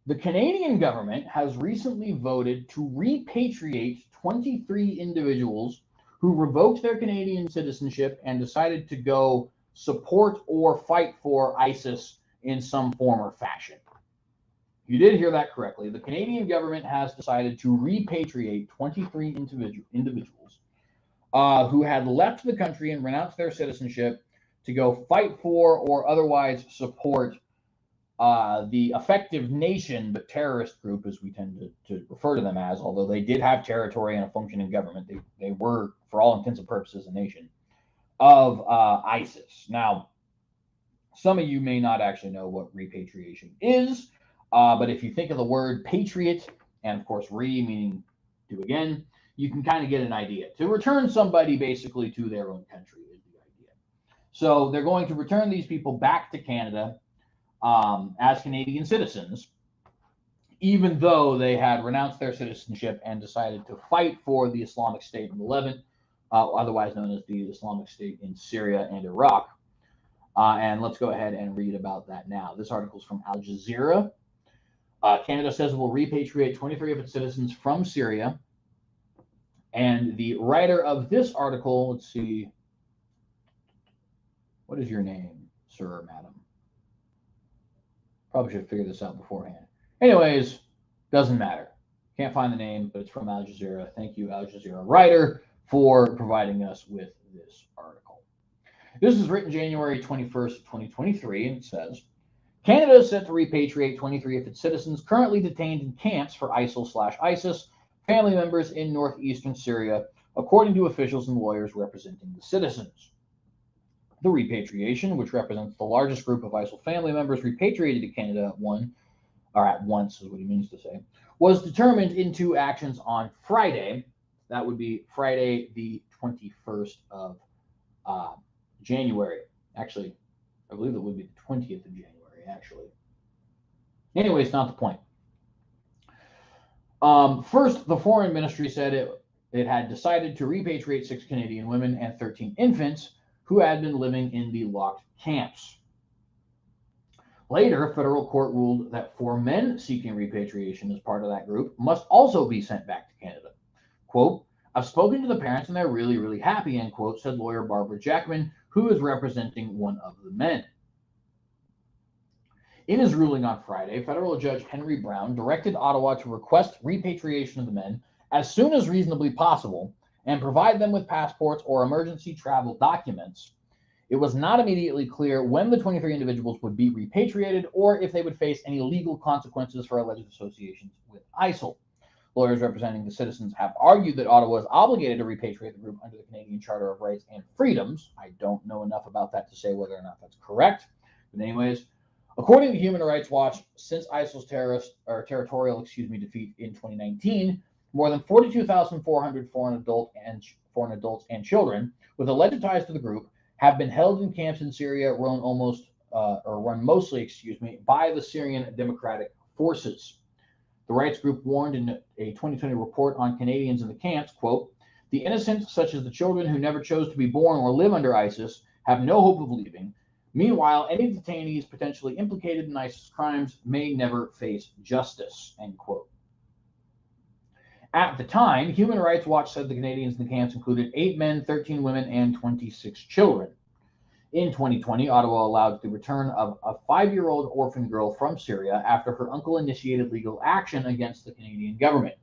the Canadian government has recently voted to repatriate 23 individuals who revoked their Canadian citizenship and decided to go support or fight for ISIS in some form or fashion. You did hear that correctly. The Canadian government has decided to repatriate 23 individuals who had left the country and renounced their citizenship to go fight for or otherwise support the effective nation, but terrorist group, as we tend to refer to them as, although they did have territory and a functioning government. They were, for all intents and purposes, a nation of ISIS. Now, some of you may not actually know what repatriation is, but if you think of the word patriot, and of course meaning do again, you can kind of get an idea. To return somebody basically to their own country is the idea. So they're going to return these people back to Canada as Canadian citizens, even though they had renounced their citizenship and decided to fight for the Islamic State in the Levant, otherwise known as the Islamic State in Syria and Iraq. And let's go ahead and read about that now. This article is from Al Jazeera. Canada says it will repatriate 23 of its citizens from Syria And the writer of this article, let's see, what is your name, sir or madam? Probably should figure this out beforehand. Anyways, doesn't matter. Can't find the name, but it's from Al Jazeera. Thank you, Al Jazeera writer, for providing us with this article. This is written January 21st, 2023, and it says, Canada is set to repatriate 23 of its citizens currently detained in camps for ISIL/ISIS family members in northeastern Syria, according to officials and lawyers representing the citizens. The repatriation, which represents the largest group of ISIL family members repatriated to Canada at once is what he means to say, was determined into actions on Friday. That would be Friday, the 21st of January. Actually, I believe it would be the 20th of January, actually. Anyway, it's not the point. First, the Foreign Ministry said it had decided to repatriate 6 Canadian women and 13 infants who had been living in the locked camps. Later, a federal court ruled that 4 men seeking repatriation as part of that group must also be sent back to Canada. Quote, I've spoken to the parents and they're really, really happy, end quote, said lawyer Barbara Jackman, who is representing one of the men. In his ruling on Friday, federal judge Henry Brown directed Ottawa to request repatriation of the men as soon as reasonably possible and provide them with passports or emergency travel documents. It was not immediately clear when the 23 individuals would be repatriated or if they would face any legal consequences for alleged associations with ISIL. Lawyers representing the citizens have argued that Ottawa is obligated to repatriate the group under the Canadian Charter of Rights and Freedoms. I don't know enough about that to say whether or not that's correct. But anyways, according to Human Rights Watch, since ISIL's territorial defeat in 2019, more than 42,400 foreign adults and children with alleged ties to the group have been held in camps in Syria, run mostly by the Syrian Democratic Forces. The rights group warned in a 2020 report on Canadians in the camps, quote, the innocent, such as the children who never chose to be born or live under ISIS, have no hope of leaving. Meanwhile, any detainees potentially implicated in ISIS crimes may never face justice, end quote. At the time, Human Rights Watch said the Canadians in the camps included 8 men, 13 women, and 26 children. In 2020, Ottawa allowed the return of a 5-year-old orphan girl from Syria after her uncle initiated legal action against the Canadian government.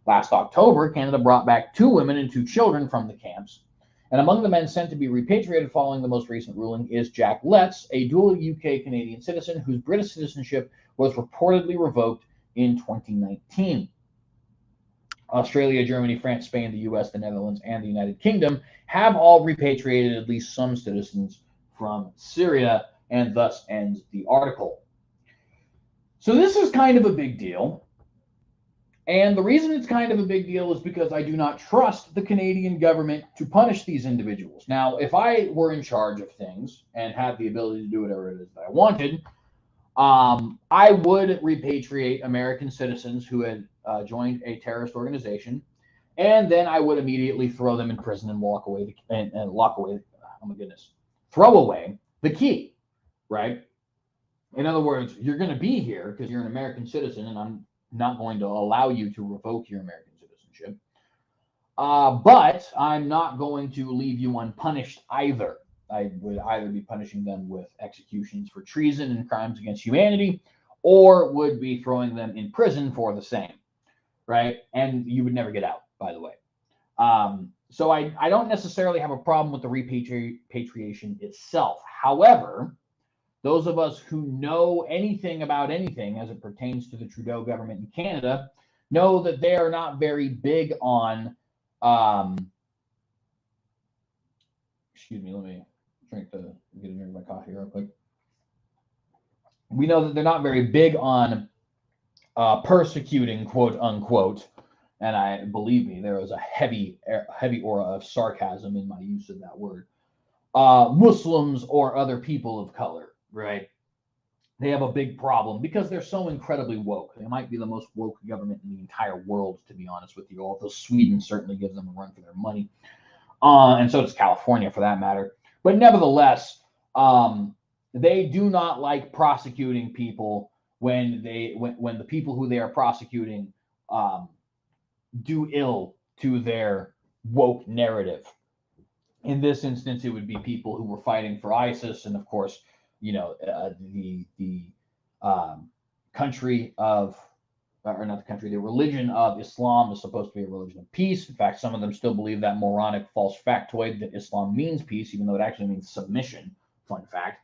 Last October, Canada brought back 2 women and 2 children from the camps. And among the men sent to be repatriated following the most recent ruling is Jack Letts, a dual UK-Canadian citizen whose British citizenship was reportedly revoked in 2019. Australia, Germany, France, Spain, the US, the Netherlands, and the United Kingdom have all repatriated at least some citizens from Syria, and thus ends the article. So this is kind of a big deal. And the reason it's kind of a big deal is because I do not trust the Canadian government to punish these individuals. Now, if I were in charge of things and had the ability to do whatever it is that I wanted, I would repatriate American citizens who had joined a terrorist organization, and then I would immediately throw them in prison and lock away throw away the key, right? In other words, you're going to be here because you're an American citizen, and I'm not going to allow you to revoke your American citizenship. But I'm not going to leave you unpunished either. I would either be punishing them with executions for treason and crimes against humanity, or would be throwing them in prison for the same, right? And you would never get out, by the way. So I don't necessarily have a problem with the repatriation itself. However, those of us who know anything about anything as it pertains to the Trudeau government in Canada know that they are not very big on, excuse me, let me get a drink of my coffee real quick. We know that they're not very big on persecuting, quote unquote, and believe me, there was a heavy aura of sarcasm in my use of that word, Muslims or other people of color, right? They have a big problem because they're so incredibly woke. They might be the most woke government in the entire world, to be honest with you. Although Sweden certainly gives them a run for their money, and so does California for that matter. But nevertheless, they do not like prosecuting people when the people who they are prosecuting do ill to their woke narrative. In this instance, it would be people who were fighting for ISIS, and of course, the country of, or not the country, the religion of Islam is supposed to be a religion of peace. In fact, some of them still believe that moronic false factoid that Islam means peace, even though it actually means submission. Fun fact.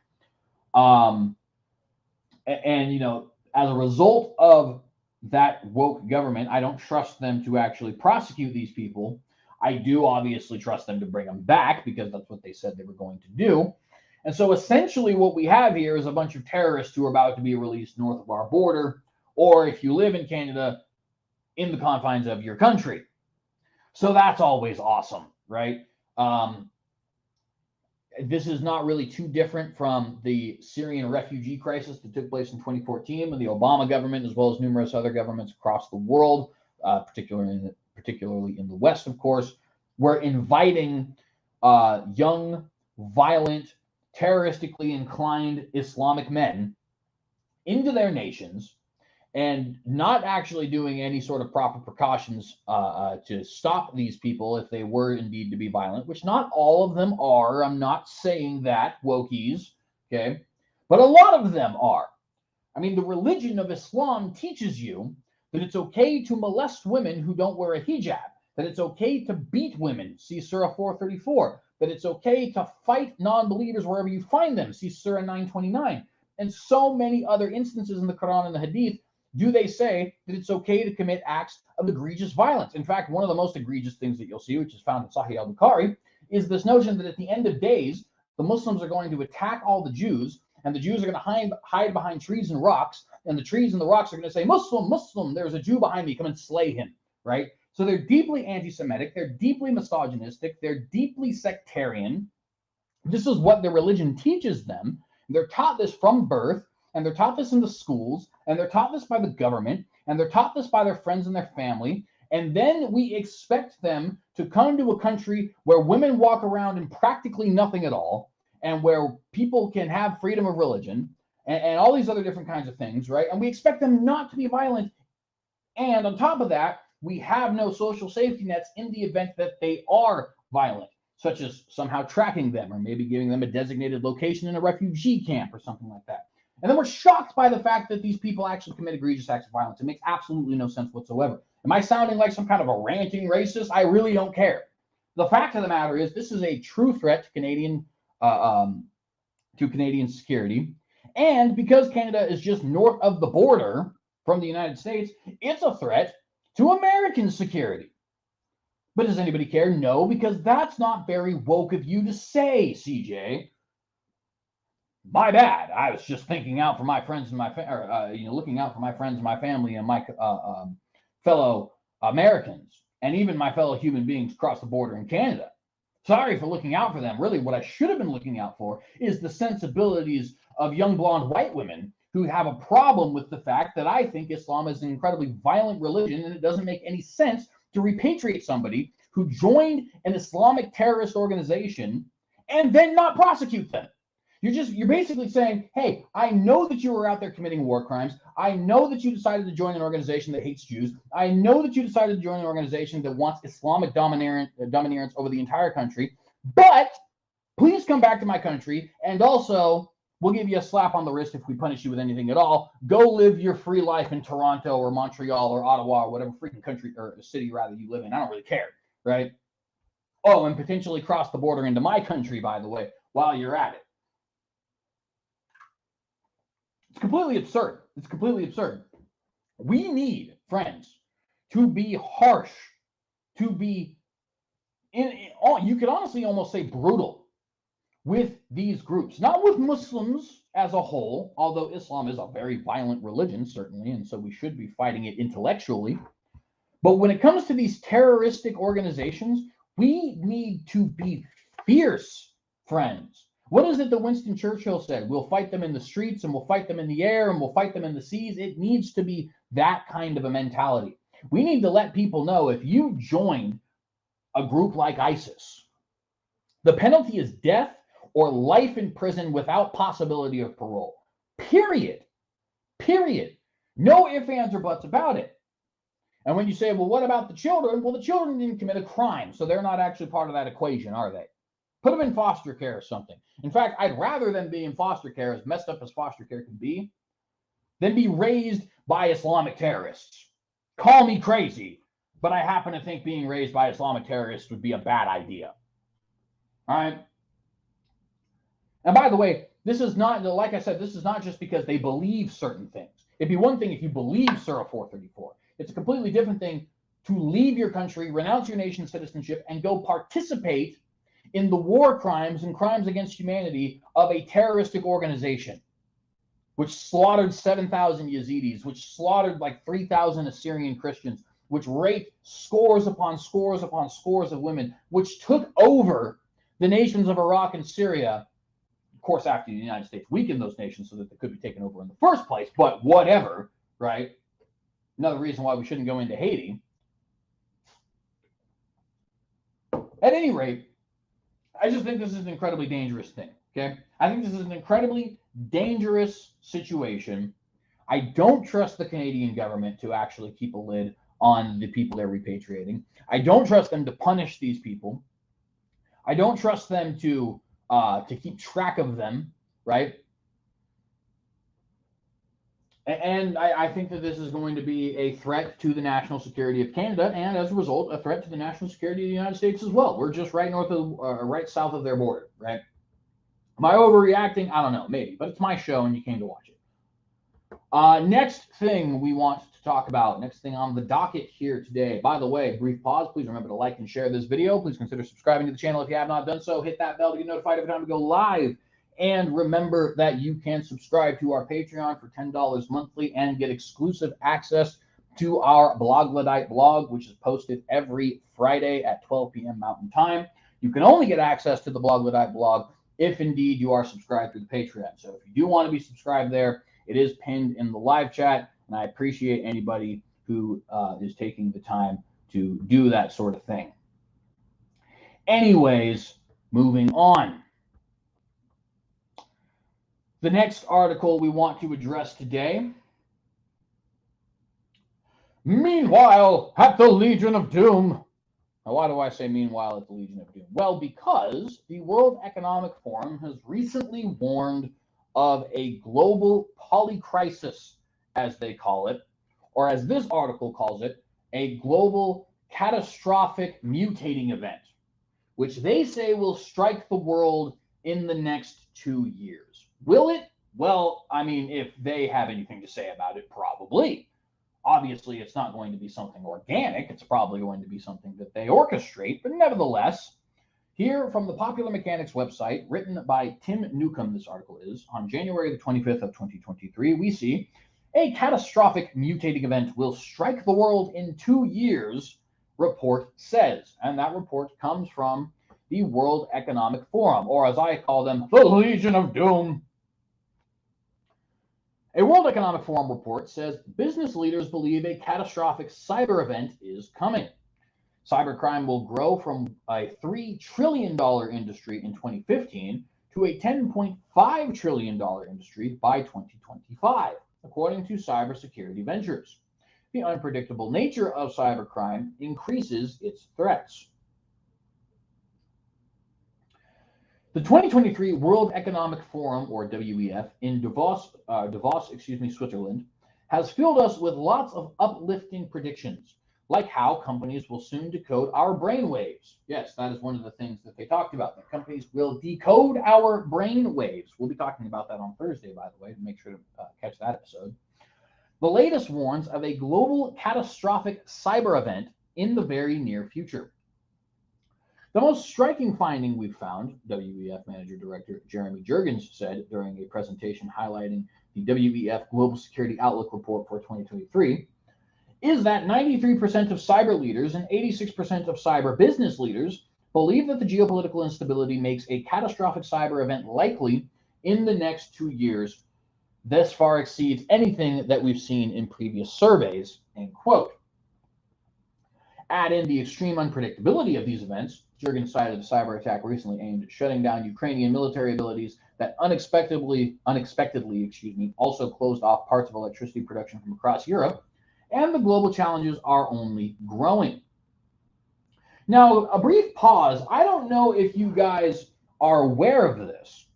As a result of that woke government, I don't trust them to actually prosecute these people. I do obviously trust them to bring them back because that's what they said they were going to do. And so essentially what we have here is a bunch of terrorists who are about to be released north of our border, or if you live in Canada, in the confines of your country. So that's always awesome, right? This is not really too different from the Syrian refugee crisis that took place in 2014 when the Obama government, as well as numerous other governments across the world, particularly in the West, of course, were inviting young, violent, terroristically inclined Islamic men into their nations and not actually doing any sort of proper precautions to stop these people if they were indeed to be violent, which not all of them are. I'm not saying that, wokies, okay? But a lot of them are. I mean, the religion of Islam teaches you that it's okay to molest women who don't wear a hijab, that it's okay to beat women, see Surah 434, that it's okay to fight non-believers wherever you find them, see Surah 929, and so many other instances in the Quran and the Hadith do they say that it's okay to commit acts of egregious violence. In fact, one of the most egregious things that you'll see, which is found in Sahih al-Bukhari, is this notion that at the end of days, the Muslims are going to attack all the Jews, and the Jews are going to hide behind trees and rocks, and the trees and the rocks are going to say, Muslim, Muslim, there's a Jew behind me, come and slay him, right? So they're deeply anti-Semitic, they're deeply misogynistic, they're deeply sectarian. This is what their religion teaches them. They're taught this from birth, and they're taught this in the schools, and they're taught this by the government, and they're taught this by their friends and their family. And then we expect them to come to a country where women walk around in practically nothing at all, and where people can have freedom of religion, and all these other different kinds of things, right? And we expect them not to be violent. And on top of that, we have no social safety nets in the event that they are violent, such as somehow tracking them or maybe giving them a designated location in a refugee camp or something like that. And then we're shocked by the fact that these people actually commit egregious acts of violence. It makes absolutely no sense whatsoever. Am I sounding like some kind of a ranting racist? I really don't care. The fact of the matter is this is a true threat to Canadian security. And because Canada is just north of the border from the United States, it's a threat to American security. But does anybody care? No, because that's not very woke of you to say, CJ. My bad. I was just thinking out for my friends and looking out for my friends and my family and my fellow Americans, and even my fellow human beings across the border in Canada. Sorry for looking out for them. Really, what I should have been looking out for is the sensibilities of young blonde white women who have a problem with the fact that I think Islam is an incredibly violent religion, and it doesn't make any sense to repatriate somebody who joined an Islamic terrorist organization and then not prosecute them. You're basically saying, hey, I know that you were out there committing war crimes. I know that you decided to join an organization that hates Jews. I know that you decided to join an organization that wants Islamic dominance over the entire country. But please come back to my country, and also we'll give you a slap on the wrist if we punish you with anything at all. Go live your free life in Toronto or Montreal or Ottawa or whatever freaking country or city rather you live in. I don't really care, right? Oh, and potentially cross the border into my country, by the way, while you're at it. It's completely absurd. It's completely absurd. We need, friends, to be harsh, to be, you could honestly almost say brutal with these groups. Not with Muslims as a whole, although Islam is a very violent religion, certainly, and so we should be fighting it intellectually. But when it comes to these terroristic organizations, we need to be fierce, friends. What is it that Winston Churchill said? We'll fight them in the streets, and we'll fight them in the air, and we'll fight them in the seas. It needs to be that kind of a mentality. We need to let people know if you join a group like ISIS, the penalty is death or life in prison without possibility of parole. Period. Period. No ifs, ands, or buts about it. And when you say, well, what about the children? Well, the children didn't commit a crime, so they're not actually part of that equation, are they? Put them in foster care or something. In fact, I'd rather them be in foster care, as messed up as foster care can be, than be raised by Islamic terrorists. Call me crazy, but I happen to think being raised by Islamic terrorists would be a bad idea. All right? And by the way, this is not, like I said, this is not just because they believe certain things. It'd be one thing if you believe Surah 434. It's a completely different thing to leave your country, renounce your nation's citizenship, and go participate in the war crimes and crimes against humanity of a terroristic organization, which slaughtered 7,000 Yazidis, which slaughtered like 3,000 Assyrian Christians, which raped scores upon scores upon scores of women, which took over the nations of Iraq and Syria, of course, after the United States weakened those nations so that they could be taken over in the first place, but whatever, right? Another reason why we shouldn't go into Haiti. At any rate, I just think this is an incredibly dangerous thing, okay? I think this is an incredibly dangerous situation. I don't trust the Canadian government to actually keep a lid on the people they're repatriating. I don't trust them to punish these people. I don't trust them to keep track of them, right? And I think that this is going to be a threat to the national security of Canada, and as a result, a threat to the national security of the United States as well. We're just right north of, right south of their border, right? Am I overreacting? I don't know, maybe, but it's my show, and you came to watch it. Next thing we want to talk about, next thing on the docket here today. By the way, brief pause. Please remember to like and share this video. Please consider subscribing to the channel if you have not done so. Hit that bell to get notified every time we go live. And remember that you can subscribe to our Patreon for $10 monthly and get exclusive access to our Blogladite blog, which is posted every Friday at 12 p.m. Mountain Time. You can only get access to the Blogladite blog if indeed you are subscribed through the Patreon. So if you do want to be subscribed there, it is pinned in the live chat, and I appreciate anybody who is taking the time to do that sort of thing. Anyways, moving on. The next article we want to address today. Meanwhile, at the Legion of Doom. Now, why do I say meanwhile at the Legion of Doom? Well, because the World Economic Forum has recently warned of a global polycrisis, as they call it, or as this article calls it, a global catastrophic mutating event, which they say will strike the world in the next 2 years. Will it? Well, I mean, if they have anything to say about it, probably. Obviously, it's not going to be something organic. It's probably going to be something that they orchestrate. But nevertheless, here from the Popular Mechanics website, written by Tim Newcomb, this article is, on January the 25th of 2023, we see a catastrophic mutating event will strike the world in 2 years, report says. And that report comes from the World Economic Forum, or as I call them, the Legion of Doom. A World Economic Forum report says business leaders believe a catastrophic cyber event is coming. Cybercrime will grow from a $3 trillion industry in 2015 to a $10.5 trillion industry by 2025, according to Cybersecurity Ventures. The unpredictable nature of cybercrime increases its threats. The 2023 World Economic Forum, or WEF, in Davos, Switzerland, has filled us with lots of uplifting predictions, like how companies will soon decode our brainwaves. Yes, that is one of the things that they talked about, that companies will decode our brainwaves. We'll be talking about that on Thursday, by the way, to make sure to catch that episode. The latest warns of a global catastrophic cyber event in the very near future. The most striking finding we've found, WEF Manager Director Jeremy Jurgens said during a presentation highlighting the WEF Global Security Outlook Report for 2023, is that 93% of cyber leaders and 86% of cyber business leaders believe that the geopolitical instability makes a catastrophic cyber event likely in the next 2 years. This far exceeds anything that we've seen in previous surveys, end quote. Add in the extreme unpredictability of these events. Jurgens cited a cyber attack recently aimed at shutting down Ukrainian military abilities that unexpectedly, also closed off parts of electricity production from across Europe, and the global challenges are only growing. Now, a brief pause. I don't know if you guys are aware of this,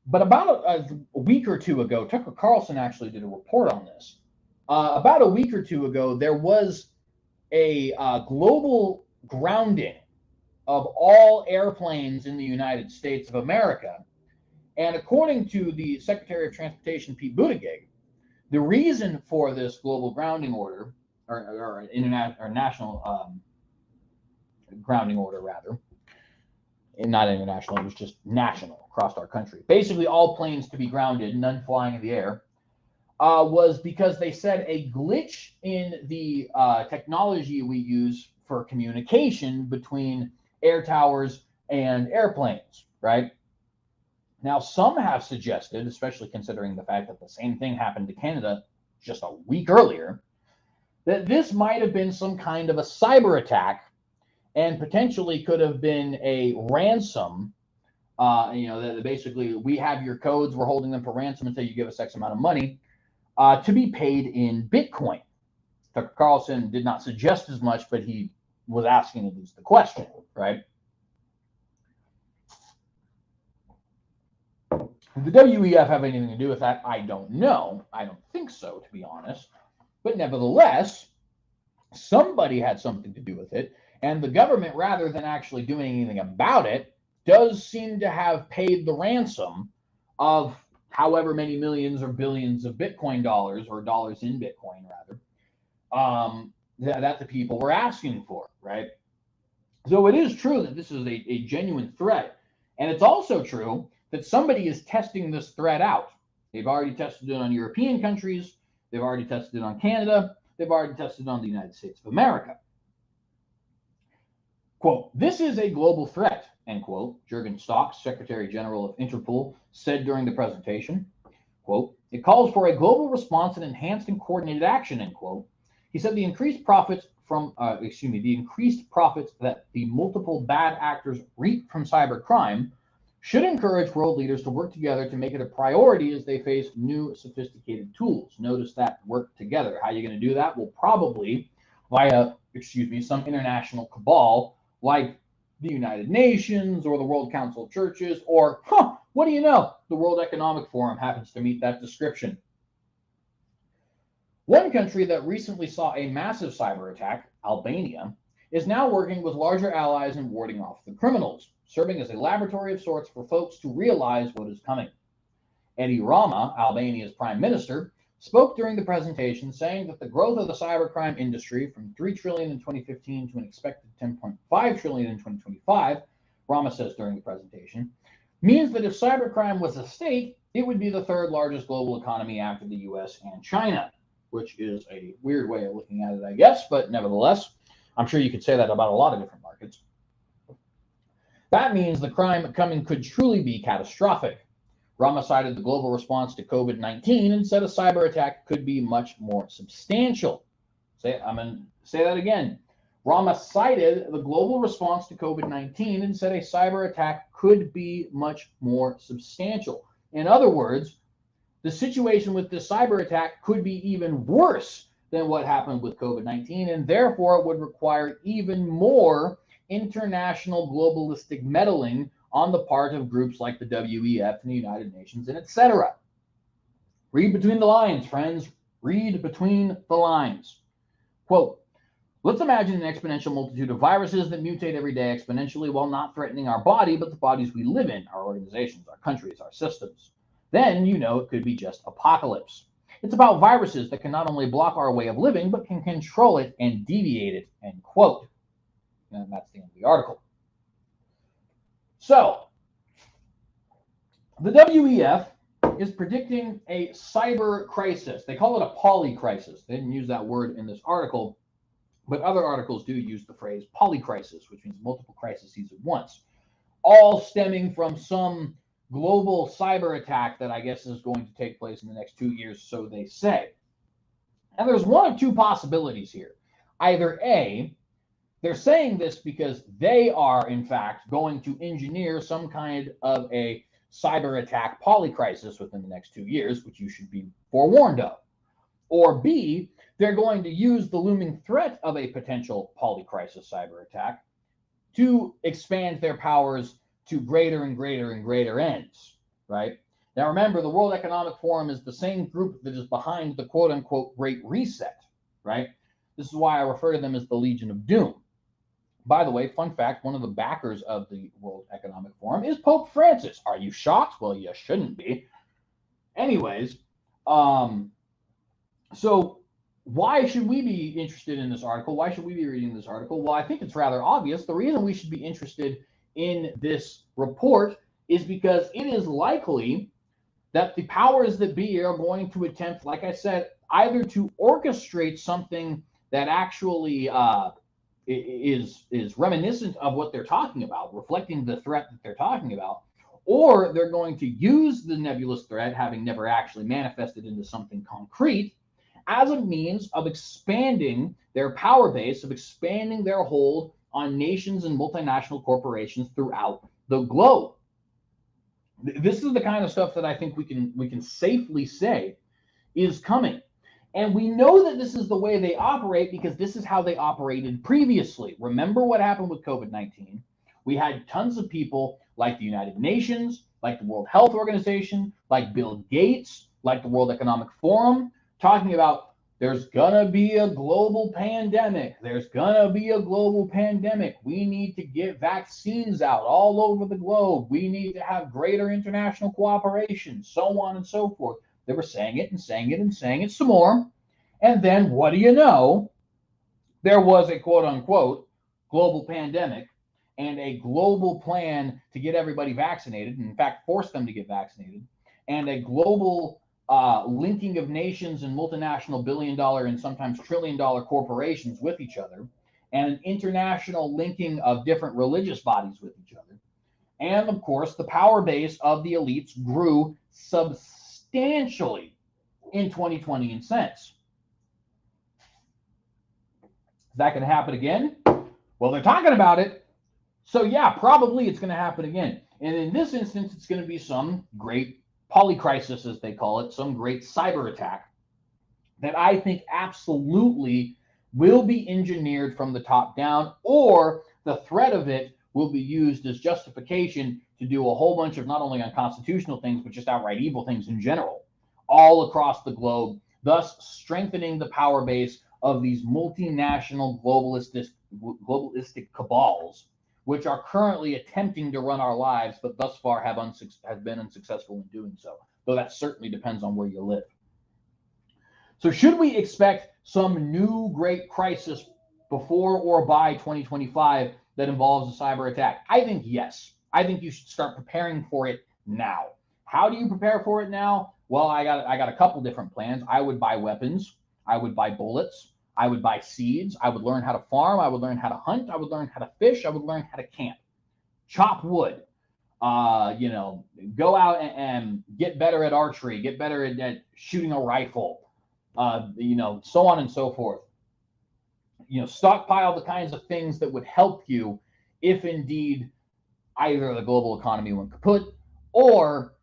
but about a week or two ago, Tucker Carlson actually did a report on this. About a week or two ago, there was a global grounding of all airplanes in the United States of America. And according to the Secretary of Transportation, Pete Buttigieg, the reason for this global grounding order, or national grounding order, rather, not international, it was just national across our country. Basically, all planes to be grounded, none flying in the air, was because they said a glitch in the technology we use for communication between air towers and airplanes, right? Now, some have suggested, especially considering the fact that the same thing happened to Canada just a week earlier, that this might have been some kind of a cyber attack and potentially could have been a ransom. That basically we have your codes, we're holding them for ransom until you give us X amount of money to be paid in Bitcoin. Tucker Carlson did not suggest as much, but he was asking at least the question, right? Did the WEF have anything to do with that? I don't know. I don't think so, to be honest. But nevertheless, somebody had something to do with it. And the government, rather than actually doing anything about it, does seem to have paid the ransom of however many millions or billions of Bitcoin dollars, or dollars in Bitcoin, rather, that the people were asking for, right? So it is true that this is a genuine threat. And it's also true that somebody is testing this threat out. They've already tested it on European countries. They've already tested it on Canada. They've already tested it on the United States of America. Quote, "This is a global threat," end quote, Jürgen Stock, Secretary General of Interpol, said during the presentation. Quote, "It calls for a global response and enhanced and coordinated action," end quote. He said the increased profits that the multiple bad actors reap from cybercrime should encourage world leaders to work together to make it a priority as they face new sophisticated tools. Notice that, work together. How are you going to do that? Well, probably via, some international cabal like the United Nations or the World Council of Churches, or, what do you know? The World Economic Forum happens to meet that description. One country that recently saw a massive cyber attack, Albania, is now working with larger allies in warding off the criminals, serving as a laboratory of sorts for folks to realize what is coming. Edi Rama, Albania's prime minister, spoke during the presentation, saying that the growth of the cybercrime industry from $3 trillion in 2015 to an expected $10.5 trillion in 2025, Rama says during the presentation, means that if cybercrime was a state, it would be the third largest global economy after the US and China, which is a weird way of looking at it, I guess, but nevertheless, I'm sure you could say that about a lot of different markets. That means the crime coming could truly be catastrophic. Rama cited the global response to COVID-19 and said a cyber attack could be much more substantial. I'm going to say that again. Rama cited the global response to COVID-19 and said a cyber attack could be much more substantial. In other words, the situation with this cyber attack could be even worse than what happened with COVID-19, and therefore it would require even more international globalistic meddling on the part of groups like the WEF and the United Nations and etc. Read between the lines, friends. Read between the lines. Quote, "Let's imagine an exponential multitude of viruses that mutate every day exponentially while not threatening our body, but the bodies we live in, our organizations, our countries, our systems. Then, it could be just apocalypse. It's about viruses that can not only block our way of living, but can control it and deviate it," end quote. And that's the end of the article. So, the WEF is predicting a cyber crisis. They call it a polycrisis. They didn't use that word in this article, but other articles do use the phrase polycrisis, which means multiple crises at once, all stemming from some global cyber attack that I guess is going to take place in the next 2 years, so they say. And there's one of two possibilities here. Either A, they're saying this because they are, in fact, going to engineer some kind of a cyber attack polycrisis within the next 2 years, which you should be forewarned of. Or B, they're going to use the looming threat of a potential polycrisis cyber attack to expand their powers to greater and greater and greater ends, right? Now, remember, the World Economic Forum is the same group that is behind the quote-unquote Great Reset, right? This is why I refer to them as the Legion of Doom. By the way, fun fact, one of the backers of the World Economic Forum is Pope Francis. Are you shocked? Well, you shouldn't be. Anyways, so why should we be interested in this article? Why should we be reading this article? Well, I think it's rather obvious. The reason we should be interested in this report is because it is likely that the powers that be are going to attempt, like I said, either to orchestrate something that actually is reminiscent of what they're talking about, reflecting the threat that they're talking about, or they're going to use the nebulous threat, having never actually manifested into something concrete, as a means of expanding their power base, of expanding their hold on nations and multinational corporations throughout the globe. This is the kind of stuff that I think we can safely say is coming. And we know that this is the way they operate because this is how they operated previously. Remember what happened with COVID-19? We had tons of people like the United Nations, like the World Health Organization, like Bill Gates, like the World Economic Forum, talking about there's gonna be a global pandemic. There's gonna be a global pandemic. We need to get vaccines out all over the globe. We need to have greater international cooperation, so on and so forth. They were saying it and saying it and saying it some more. And then what do you know? There was a quote unquote global pandemic and a global plan to get everybody vaccinated, and in fact, force them to get vaccinated, and a global linking of nations and multinational billion-dollar and sometimes trillion-dollar corporations with each other, and an international linking of different religious bodies with each other. And of course, the power base of the elites grew substantially in 2020 and since. Is that going to happen again? Well, they're talking about it. So yeah, probably it's going to happen again. And in this instance, it's going to be some great polycrisis, as they call it, some great cyber attack that I think absolutely will be engineered from the top down, or the threat of it will be used as justification to do a whole bunch of not only unconstitutional things, but just outright evil things in general, all across the globe, thus strengthening the power base of these multinational globalistic cabals, which are currently attempting to run our lives, but thus far have been unsuccessful in doing so, though that certainly depends on where you live. So should we expect some new great crisis before or by 2025 that involves a cyber attack? I think yes. I think you should start preparing for it now. How do you prepare for it now? Well, I got a couple different plans. I would buy weapons. I would buy bullets. I would buy seeds. I would learn how to farm. I would learn how to hunt. I would learn how to fish. I would learn how to camp, chop wood, go out and get better at archery, get better at shooting a rifle, so on and so forth. Stockpile the kinds of things that would help you if indeed either the global economy went kaput, or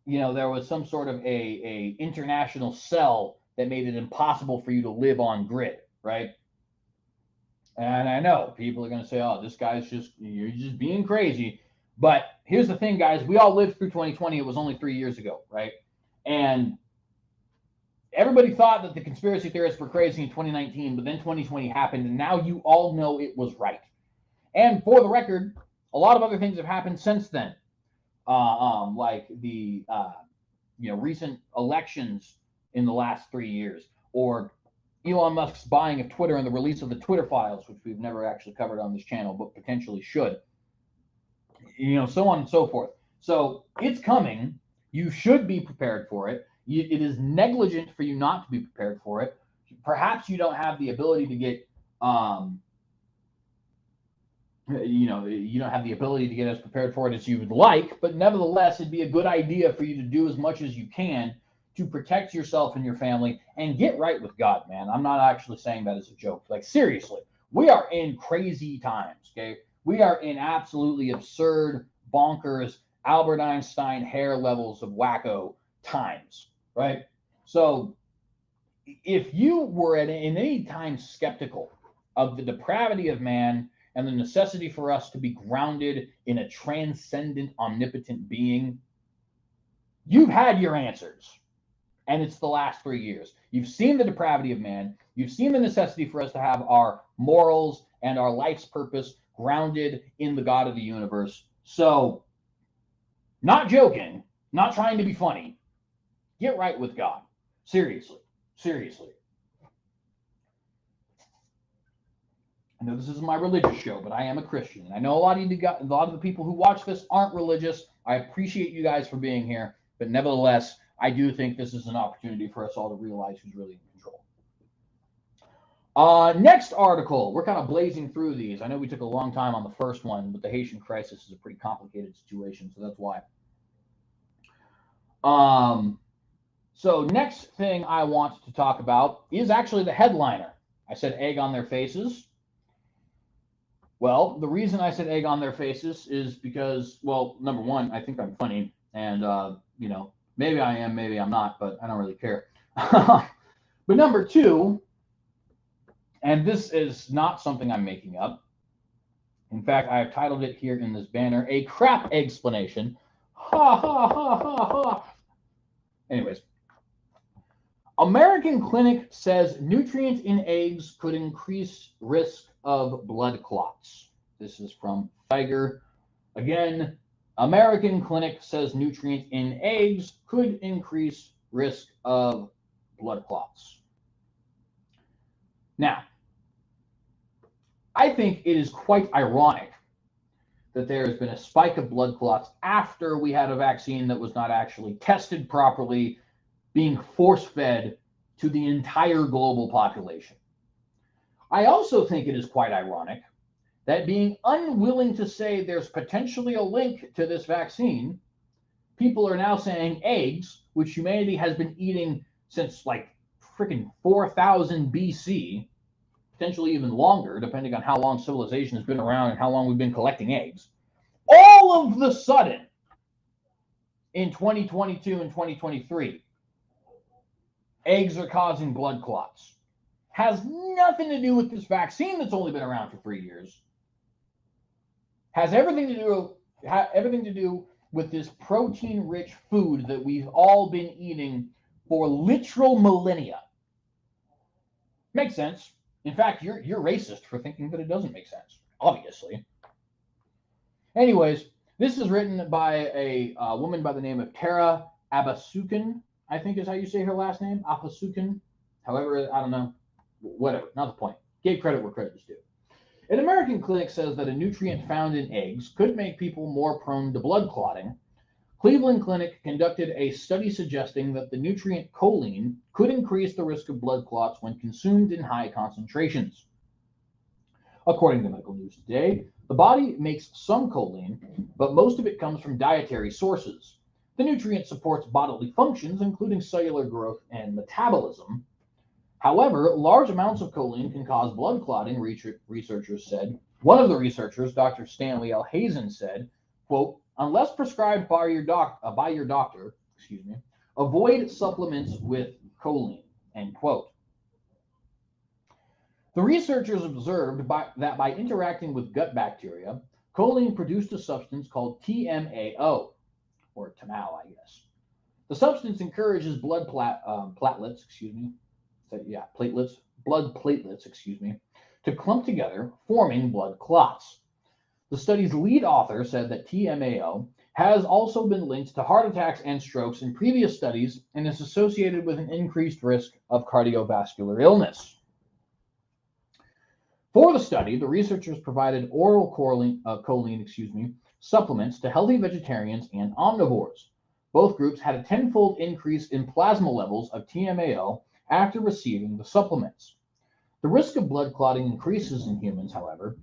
there was some sort of a international cell that made it impossible for you to live on grid, right? And I know people are going to say, oh, this guy's you're just being crazy. But here's the thing, guys. We all lived through 2020. It was only 3 years ago, right? And everybody thought that the conspiracy theorists were crazy in 2019, but then 2020 happened, and now you all know it was right. And for the record, a lot of other things have happened since then, like the recent elections in the last 3 years, or Elon Musk's buying of Twitter and the release of the Twitter files, which we've never actually covered on this channel, but potentially should, so on and so forth. So it's coming. You should be prepared for it. It is negligent for you not to be prepared for it. Perhaps you don't have the ability to get, you don't have the ability to get as prepared for it as you would like, but nevertheless, it'd be a good idea for you to do as much as you can to protect yourself and your family and get right with God, man. I'm not actually saying that as a joke. Like, seriously, we are in crazy times, okay? We are in absolutely absurd, bonkers, Albert Einstein hair levels of wacko times, right? So if you were in any time skeptical of the depravity of man and the necessity for us to be grounded in a transcendent, omnipotent being, you've had your answers. And it's the last 3 years. You've seen the depravity of man. You've seen the necessity for us to have our morals and our life's purpose grounded in the God of the universe. So, not joking, not trying to be funny. Get right with God. Seriously. Seriously. I know this isn't my religious show, but I am a Christian. I know a lot of the people who watch this aren't religious. I appreciate you guys for being here, but nevertheless, I do think this is an opportunity for us all to realize who's really in control. Next article. We're kind of blazing through these. I know we took a long time on the first one, but the Haitian crisis is a pretty complicated situation, so that's why. So next thing I want to talk about is actually the headliner. I said egg on their faces. Well, the reason I said egg on their faces is because, well, number one, I think I'm funny, and you know, maybe I am, maybe I'm not, but I don't really care. But number two, and this is not something I'm making up. In fact, I have titled it here in this banner, a crap explanation. Ha, ha, ha, ha, ha. Anyways, American clinic says nutrients in eggs could increase risk of blood clots. This is from Tiger. Again, American clinic says nutrients in eggs could increase risk of blood clots. Now, I think it is quite ironic that there has been a spike of blood clots after we had a vaccine that was not actually tested properly, being force-fed to the entire global population. I also think it is quite ironic that being unwilling to say there's potentially a link to this vaccine, people are now saying eggs, which humanity has been eating since like freaking 4000 BC, potentially even longer, depending on how long civilization has been around and how long we've been collecting eggs. All of the sudden, in 2022 and 2023, eggs are causing blood clots. Has nothing to do with this vaccine that's only been around for 3 years. Has everything to do with this protein-rich food that we've all been eating for literal millennia. Makes sense. In fact, you're racist for thinking that it doesn't make sense, obviously. Anyways, this is written by a woman by the name of Tara Abasukan, I think is how you say her last name, Abasukan. However, I don't know. Whatever, not the point. Gave credit where credit is due. An American clinic says that a nutrient found in eggs could make people more prone to blood clotting. Cleveland Clinic conducted a study suggesting that the nutrient choline could increase the risk of blood clots when consumed in high concentrations. According to Medical News Today, the body makes some choline, but most of it comes from dietary sources. The nutrient supports bodily functions, including cellular growth and metabolism. However, large amounts of choline can cause blood clotting, researchers said. One of the researchers, Dr. Stanley L. Hazen, said, quote, unless prescribed by your doctor, avoid supplements with choline, end quote. The researchers observed that by interacting with gut bacteria, choline produced a substance called TMAO, or TMAO, I guess. The substance encourages blood platelets, to clump together, forming blood clots. The study's lead author said that TMAO has also been linked to heart attacks and strokes in previous studies and is associated with an increased risk of cardiovascular illness. For the study, the researchers provided oral choline supplements to healthy vegetarians and omnivores. Both groups had a tenfold increase in plasma levels of TMAO after receiving the supplements. The risk of blood clotting increases in humans, however.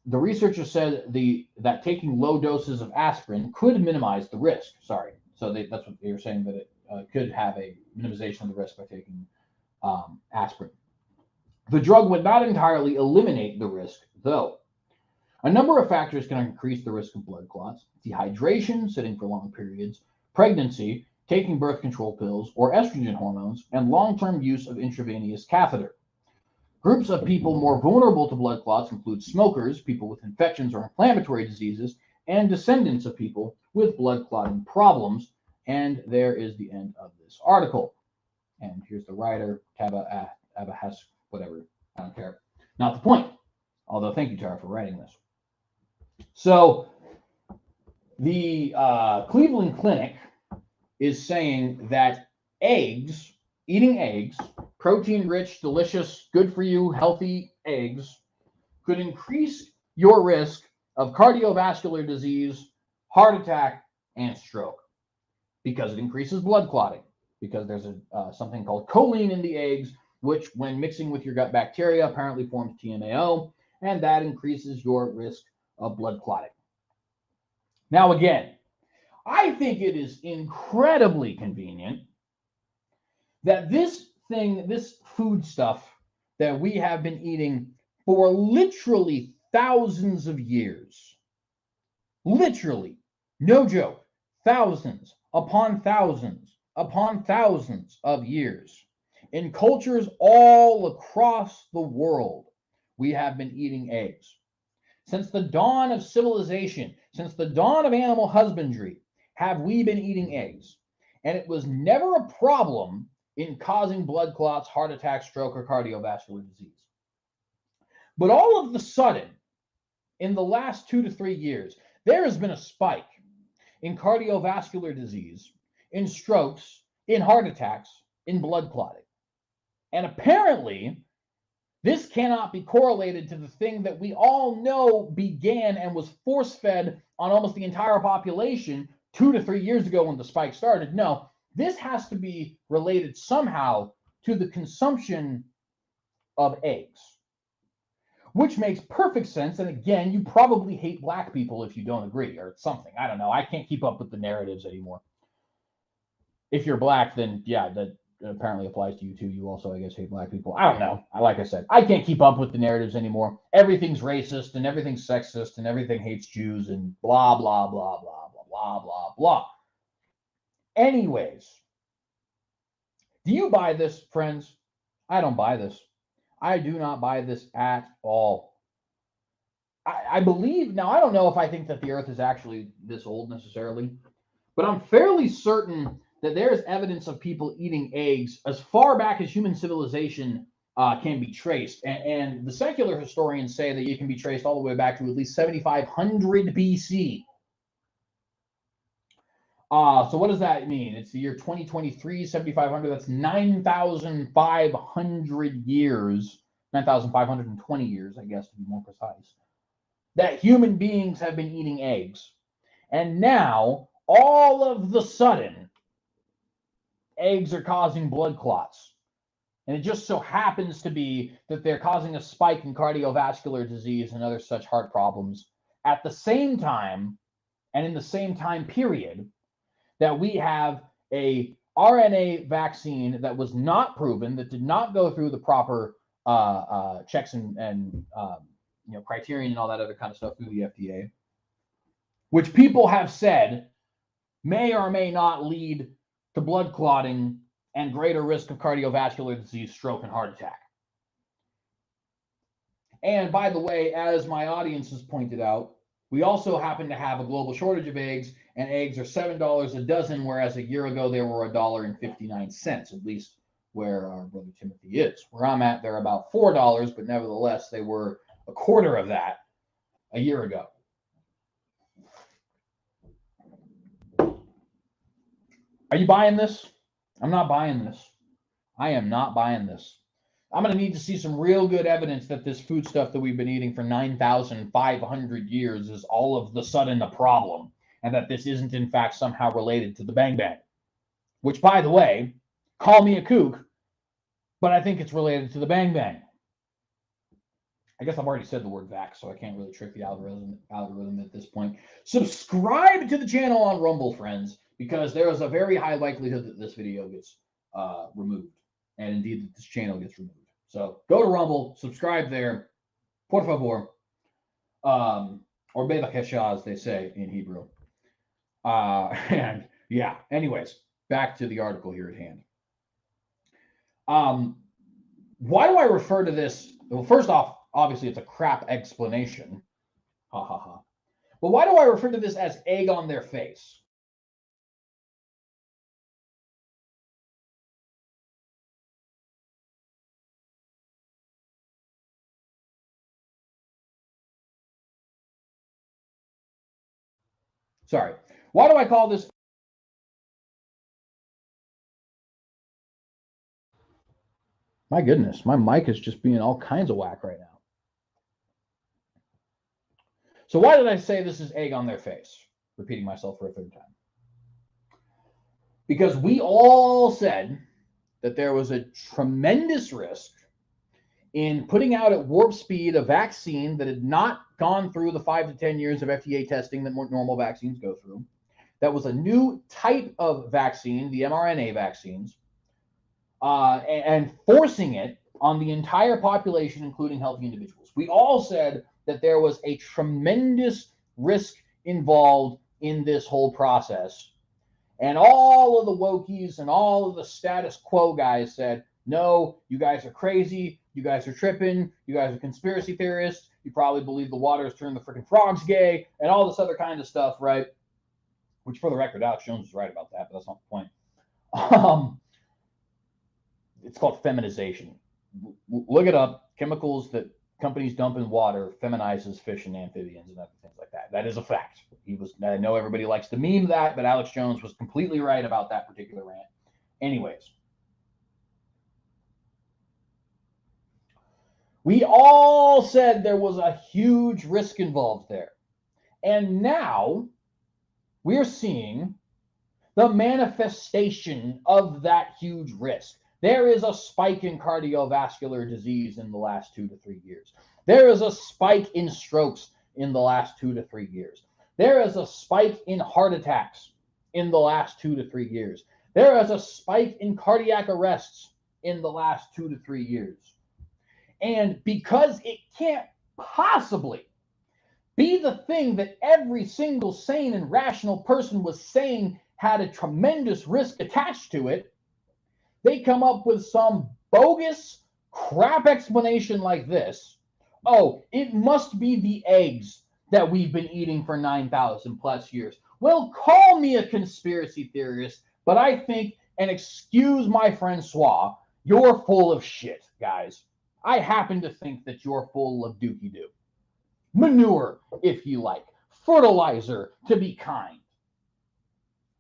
The researchers said that taking low doses of aspirin could minimize the risk. So that's what they were saying, that it could have a minimization of the risk by taking aspirin. The drug would not entirely eliminate the risk, though. A number of factors can increase the risk of blood clots: dehydration, sitting for long periods, pregnancy, taking birth control pills or estrogen hormones, and long-term use of intravenous catheter. Groups of people more vulnerable to blood clots include smokers, people with infections or inflammatory diseases, and descendants of people with blood clotting problems. And there is the end of this article. And here's the writer, Taba Abahas, whatever, I don't care. Not the point. Although, thank you, Tara, for writing this. So, the Cleveland Clinic is saying that eggs, eating eggs, protein-rich, delicious, good for you, healthy eggs, could increase your risk of cardiovascular disease, heart attack, and stroke because it increases blood clotting. Because there's something called choline in the eggs, which, when mixing with your gut bacteria, apparently forms TMAO, and that increases your risk of blood clotting. Now, again, I think it is incredibly convenient that this food stuff that we have been eating for literally thousands of years, literally, no joke, thousands upon thousands of years, in cultures all across the world, we have been eating eggs. Since the dawn of civilization, since the dawn of animal husbandry, have we been eating eggs. And it was never a problem in causing blood clots, heart attack, stroke, or cardiovascular disease. But all of the sudden, in the last 2 to 3 years, there has been a spike in cardiovascular disease, in strokes, in heart attacks, in blood clotting. And apparently, this cannot be correlated to the thing that we all know began and was force-fed on almost the entire population 2 to 3 years ago when the spike started. No, this has to be related somehow to the consumption of eggs, which makes perfect sense. And again, you probably hate black people if you don't agree or something. I don't know. I can't keep up with the narratives anymore. If you're black, then yeah, that apparently applies to you too. You also, I guess, hate black people. I don't know. Like I said, I can't keep up with the narratives anymore. Everything's racist and everything's sexist and everything hates Jews and blah, blah, blah, blah, blah, blah, blah, blah. Anyways, do you buy this, friends? I don't buy this. I do not buy this at all. I believe, now I don't know if I think that the earth is actually this old necessarily, but I'm fairly certain that there is evidence of people eating eggs as far back as human civilization can be traced. And the secular historians say that it can be traced all the way back to at least 7,500 BC. So what does that mean? It's the year 2023, 7,500. That's 9,500 years, 9,520 years, I guess, to be more precise, that human beings have been eating eggs. And now, all of the sudden, eggs are causing blood clots. And it just so happens to be that they're causing a spike in cardiovascular disease and other such heart problems at the same time, and in the same time period, that we have a RNA vaccine that was not proven, that did not go through the proper checks and criterion and all that other kind of stuff through the FDA, which people have said may or may not lead to blood clotting and greater risk of cardiovascular disease, stroke, and heart attack. And by the way, as my audience has pointed out, we also happen to have a global shortage of eggs, and eggs are $7 a dozen, whereas a year ago they were $1.59, at least where our brother Timothy is. Where I'm at, they're about $4, but nevertheless, they were a quarter of that a year ago. Are you buying this? I'm not buying this. I am not buying this. I'm going to need to see some real good evidence that this food stuff that we've been eating for 9,500 years is all of the sudden a problem, and that this isn't in fact somehow related to the Bang Bang. Which, by the way, call me a kook, but I think it's related to the Bang Bang. I guess I've already said the word vax, so I can't really trick the algorithm at this point. Subscribe to the channel on Rumble, friends, because there is a very high likelihood that this video gets removed, and indeed that this channel gets removed. So go to Rumble, subscribe there, por favor, or bebakesha, as they say in Hebrew. And yeah, anyways, back to the article here at hand. Why do I refer to this? Well, first off, obviously it's a crap explanation. Ha ha ha. But why do I refer to this as egg on their face? Sorry. Why do I call this? My goodness, my mic is just being all kinds of whack right now. So why did I say this is egg on their face? Repeating myself for a third time. Because we all said that there was a tremendous risk in putting out at warp speed a vaccine that had not gone through the 5 to 10 years of FDA testing that more normal vaccines go through. That was a new type of vaccine, the mRNA vaccines, and forcing it on the entire population, including healthy individuals. We all said that there was a tremendous risk involved in this whole process. And all of the wokies and all of the status quo guys said, no, you guys are crazy. You guys are tripping. You guys are conspiracy theorists. You probably believe the water has turned the freaking frogs gay and all this other kind of stuff, right? Which, for the record, Alex Jones is right about that, but that's not the point. It's called feminization. Look it up. Chemicals that companies dump in water feminizes fish and amphibians and other things like that. That is a fact. I know everybody likes to meme that, but Alex Jones was completely right about that particular rant. Anyways, we all said there was a huge risk involved there. And now we're seeing the manifestation of that huge risk. There is a spike in cardiovascular disease in the last 2 to 3 years. There is a spike in strokes in the last 2 to 3 years. There is a spike in heart attacks in the last 2 to 3 years. There is a spike in cardiac arrests in the last 2 to 3 years. And because it can't possibly be the thing that every single sane and rational person was saying had a tremendous risk attached to it, they come up with some bogus crap explanation like this. Oh, it must be the eggs that we've been eating for 9,000 plus years. Well, call me a conspiracy theorist, but I think, and excuse my Francois, you're full of shit, guys. I happen to think that you're full of dookie-doo. Manure, if you like. Fertilizer, to be kind.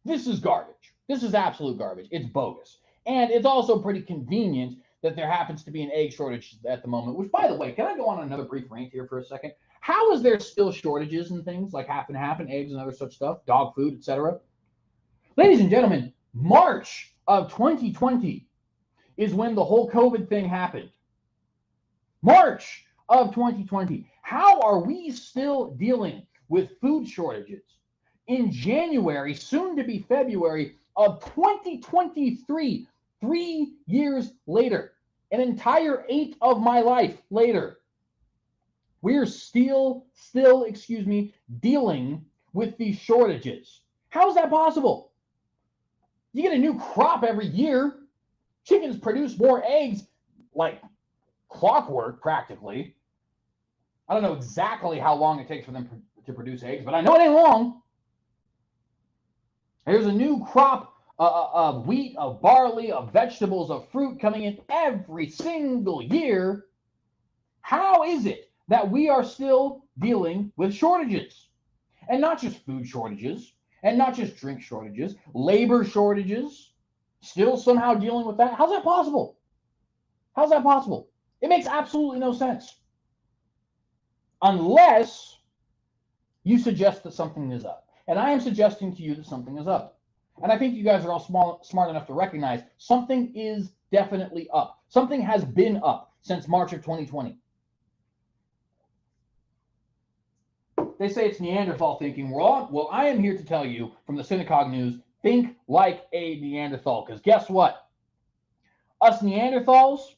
This is garbage. This is absolute garbage. It's bogus. And it's also pretty convenient that there happens to be an egg shortage at the moment, which, by the way, can I go on another brief rant here for a second? How is there still shortages and things like half and half in eggs and other such stuff, dog food, etc.? Ladies and gentlemen, March of 2020 is when the whole COVID thing happened. March of 2020. How are we still dealing with food shortages in January, soon to be February of 2023, 3 years later, an entire 8 of my life later? We're still, dealing with these shortages. How is that possible? You get a new crop every year. Chickens produce more eggs like clockwork, practically. I don't know exactly how long it takes for them to produce eggs, but I know it ain't long. There's a new crop of wheat, of barley, of vegetables, of fruit coming in every single year. How is it that we are still dealing with shortages? And not just food shortages, and not just drink shortages, labor shortages, still somehow dealing with that? How's that possible? How's that possible? It makes absolutely no sense. Unless you suggest that something is up. And I am suggesting to you that something is up. And I think you guys are all smart enough to recognize something is definitely up. Something has been up since March of 2020. They say it's Neanderthal thinking. Well, I am here to tell you from the Synagogue News, think like a Neanderthal. Because guess what? Us Neanderthals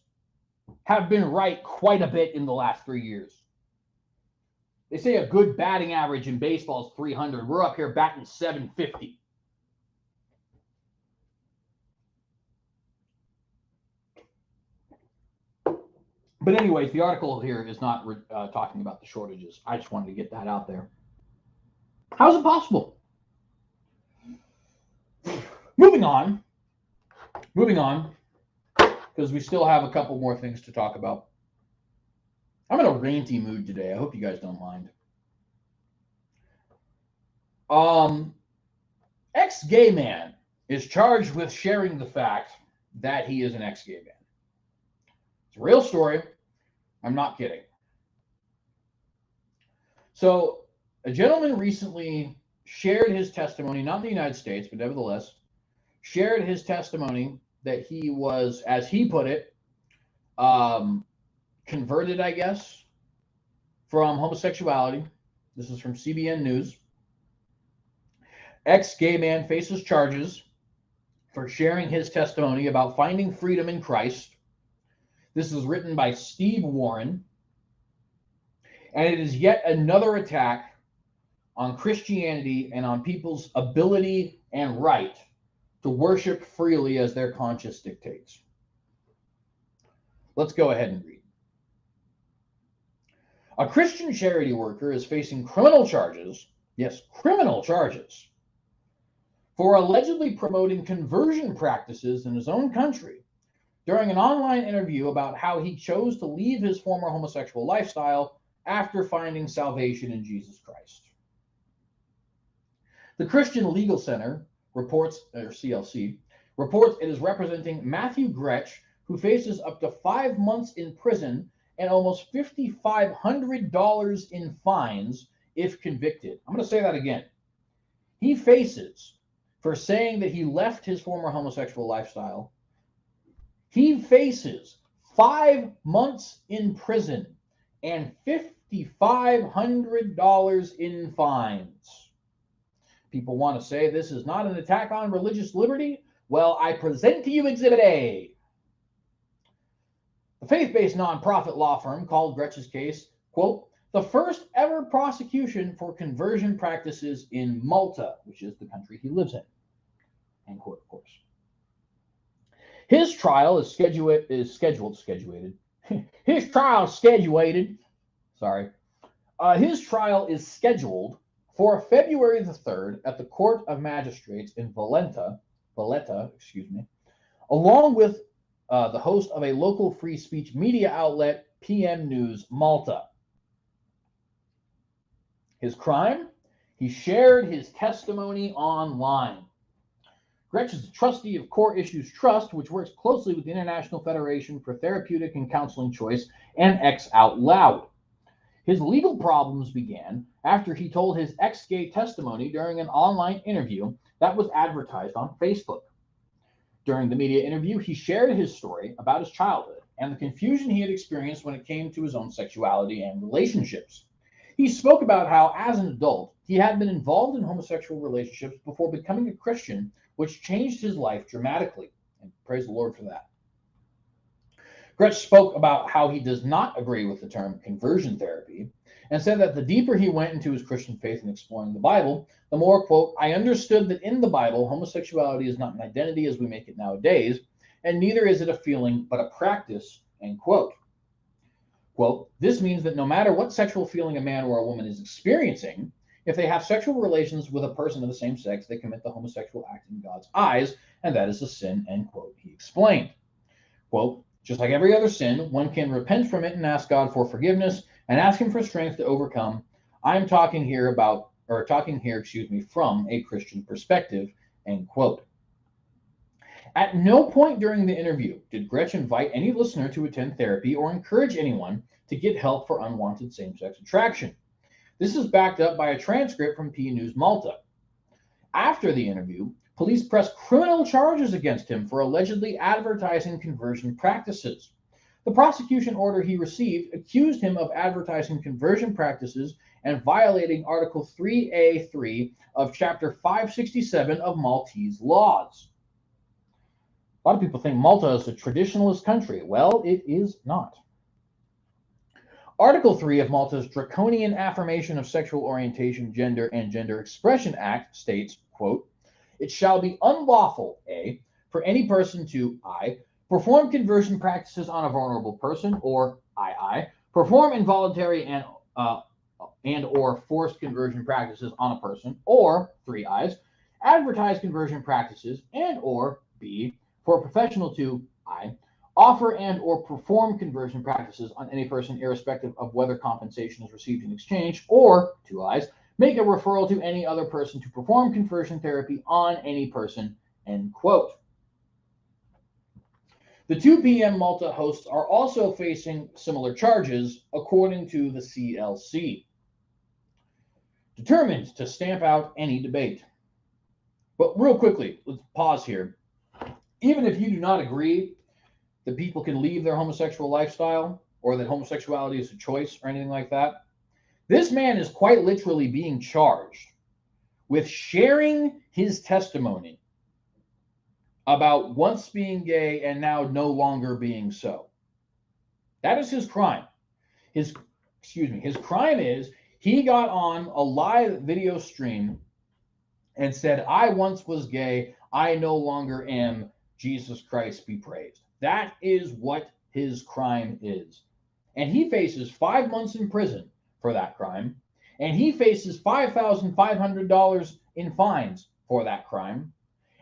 have been right quite a bit in the last 3 years. They say a good batting average in baseball is 300. We're up here batting 750. But anyways, the article here is not talking about the shortages. I just wanted to get that out there. How is it possible? Moving on, because we still have a couple more things to talk about. I'm in a ranty mood today. I hope you guys don't mind. Ex-gay man is charged with sharing the fact that he is an ex-gay man. It's a real story. I'm not kidding. So, a gentleman recently shared his testimony, not in the United States, but nevertheless, shared his testimony that he was, as he put it, converted, I guess, from homosexuality. This is from CBN News. Ex-gay man faces charges for sharing his testimony about finding freedom in Christ. This is written by Steve Warren, and it is yet another attack on Christianity and on people's ability and right to worship freely as their conscience dictates. Let's go ahead and read. A Christian charity worker is facing criminal charges, yes, criminal charges, for allegedly promoting conversion practices in his own country during an online interview about how he chose to leave his former homosexual lifestyle after finding salvation in Jesus Christ. The Christian Legal Center reports, or CLC, reports it is representing Matthew Gretsch, who faces up to 5 months in prison and almost $5,500 in fines if convicted. I'm going to say that again. He faces, for saying that he left his former homosexual lifestyle, he faces 5 months in prison and $5,500 in fines. People want to say this is not an attack on religious liberty. Well, I present to you Exhibit A. The faith-based nonprofit law firm called Gretsch's case, quote, the first ever prosecution for conversion practices in Malta, which is the country he lives in, end quote, of course. His trial is scheduled. His trial is scheduled for February the 3rd at the Court of Magistrates in Valletta, along with the host of a local free speech media outlet, PM News Malta. His crime? He shared his testimony online. Gretsch is a trustee of Core Issues Trust, which works closely with the International Federation for Therapeutic and Counseling Choice and X Out Loud. His legal problems began after he told his ex-gay testimony during an online interview that was advertised on Facebook. During the media interview, he shared his story about his childhood and the confusion he had experienced when it came to his own sexuality and relationships. He spoke about how, as an adult, he had been involved in homosexual relationships before becoming a Christian, which changed his life dramatically. And praise the Lord for that. Gretsch spoke about how he does not agree with the term conversion therapy and said that the deeper he went into his Christian faith and exploring the Bible, the more, quote, I understood that in the Bible, homosexuality is not an identity as we make it nowadays, and neither is it a feeling, but a practice, end quote. Quote, this means that no matter what sexual feeling a man or a woman is experiencing, if they have sexual relations with a person of the same sex, they commit the homosexual act in God's eyes, and that is a sin, end quote, he explained. Quote, just like every other sin, one can repent from it and ask God for forgiveness and ask him for strength to overcome. I'm talking here from a Christian perspective, end quote. At no point during the interview did Gretsch invite any listener to attend therapy or encourage anyone to get help for unwanted same-sex attraction. This is backed up by a transcript from P News Malta. After the interview, police pressed criminal charges against him for allegedly advertising conversion practices. The prosecution order he received accused him of advertising conversion practices and violating Article 3A3 of Chapter 567 of Maltese laws. A lot of people think Malta is a traditionalist country. Well, it is not. Article 3 of Malta's Draconian Affirmation of Sexual Orientation, Gender, and Gender Expression Act states, quote, it shall be unlawful, A, for any person to, I, perform conversion practices on a vulnerable person, or II, perform involuntary and or forced conversion practices on a person, or 3 I's, advertise conversion practices and or B, for a professional to I, offer and or perform conversion practices on any person irrespective of whether compensation is received in exchange, or 2 I's, make a referral to any other person to perform conversion therapy on any person, end quote. The 2 p.m. Malta hosts are also facing similar charges, according to the CLC. Determined to stamp out any debate. But real quickly, let's pause here. Even if you do not agree that people can leave their homosexual lifestyle or that homosexuality is a choice or anything like that, this man is quite literally being charged with sharing his testimony about once being gay and now no longer being so. That is his crime. His crime is he got on a live video stream and said, I once was gay, I no longer am, Jesus Christ be praised. That is what his crime is. And he faces 5 months in prison for that crime. And he faces $5,500 in fines for that crime.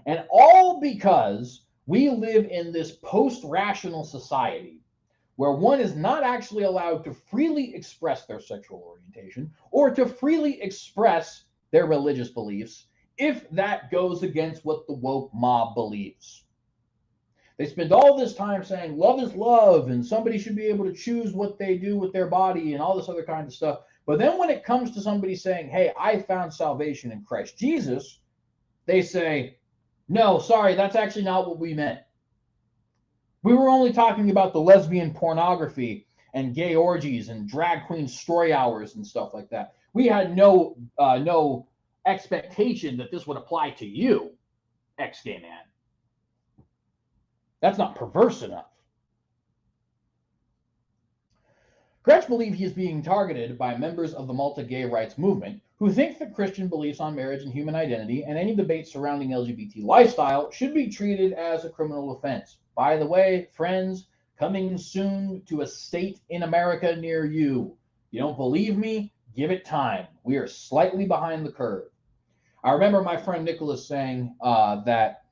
And all because we live in this post-rational society where one is not actually allowed to freely express their sexual orientation or to freely express their religious beliefs if that goes against what the woke mob believes. They spend all this time saying love is love and somebody should be able to choose what they do with their body and all this other kind of stuff. But then when it comes to somebody saying, hey, I found salvation in Christ Jesus, they say, no, sorry, that's actually not what we meant. We were only talking about the lesbian pornography and gay orgies and drag queen story hours and stuff like that. We had no expectation that this would apply to you, ex-gay man. That's not perverse enough. Gretsch believes he is being targeted by members of the Malta gay rights movement who think that Christian beliefs on marriage and human identity and any debate surrounding LGBT lifestyle should be treated as a criminal offense. By the way, friends, coming soon to a state in America near you. You don't believe me? Give it time. We are slightly behind the curve. I remember my friend Nicholas saying that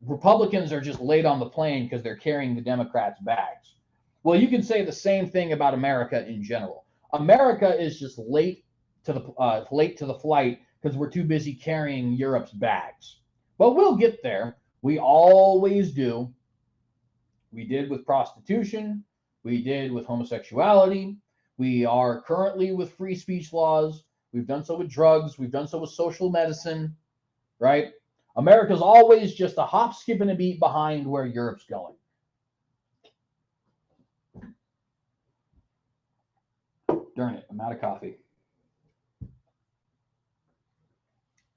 Republicans are just late on the plane because they're carrying the Democrats' bags. Well, you can say the same thing about America in general. America is just late to the flight because we're too busy carrying Europe's bags. But we'll get there. We always do. We did with prostitution. We did with homosexuality. We are currently with free speech laws. We've done so with drugs. We've done so with social medicine, right? America's always just a hop, skip, and a beat behind where Europe's going. Darn it, I'm out of coffee.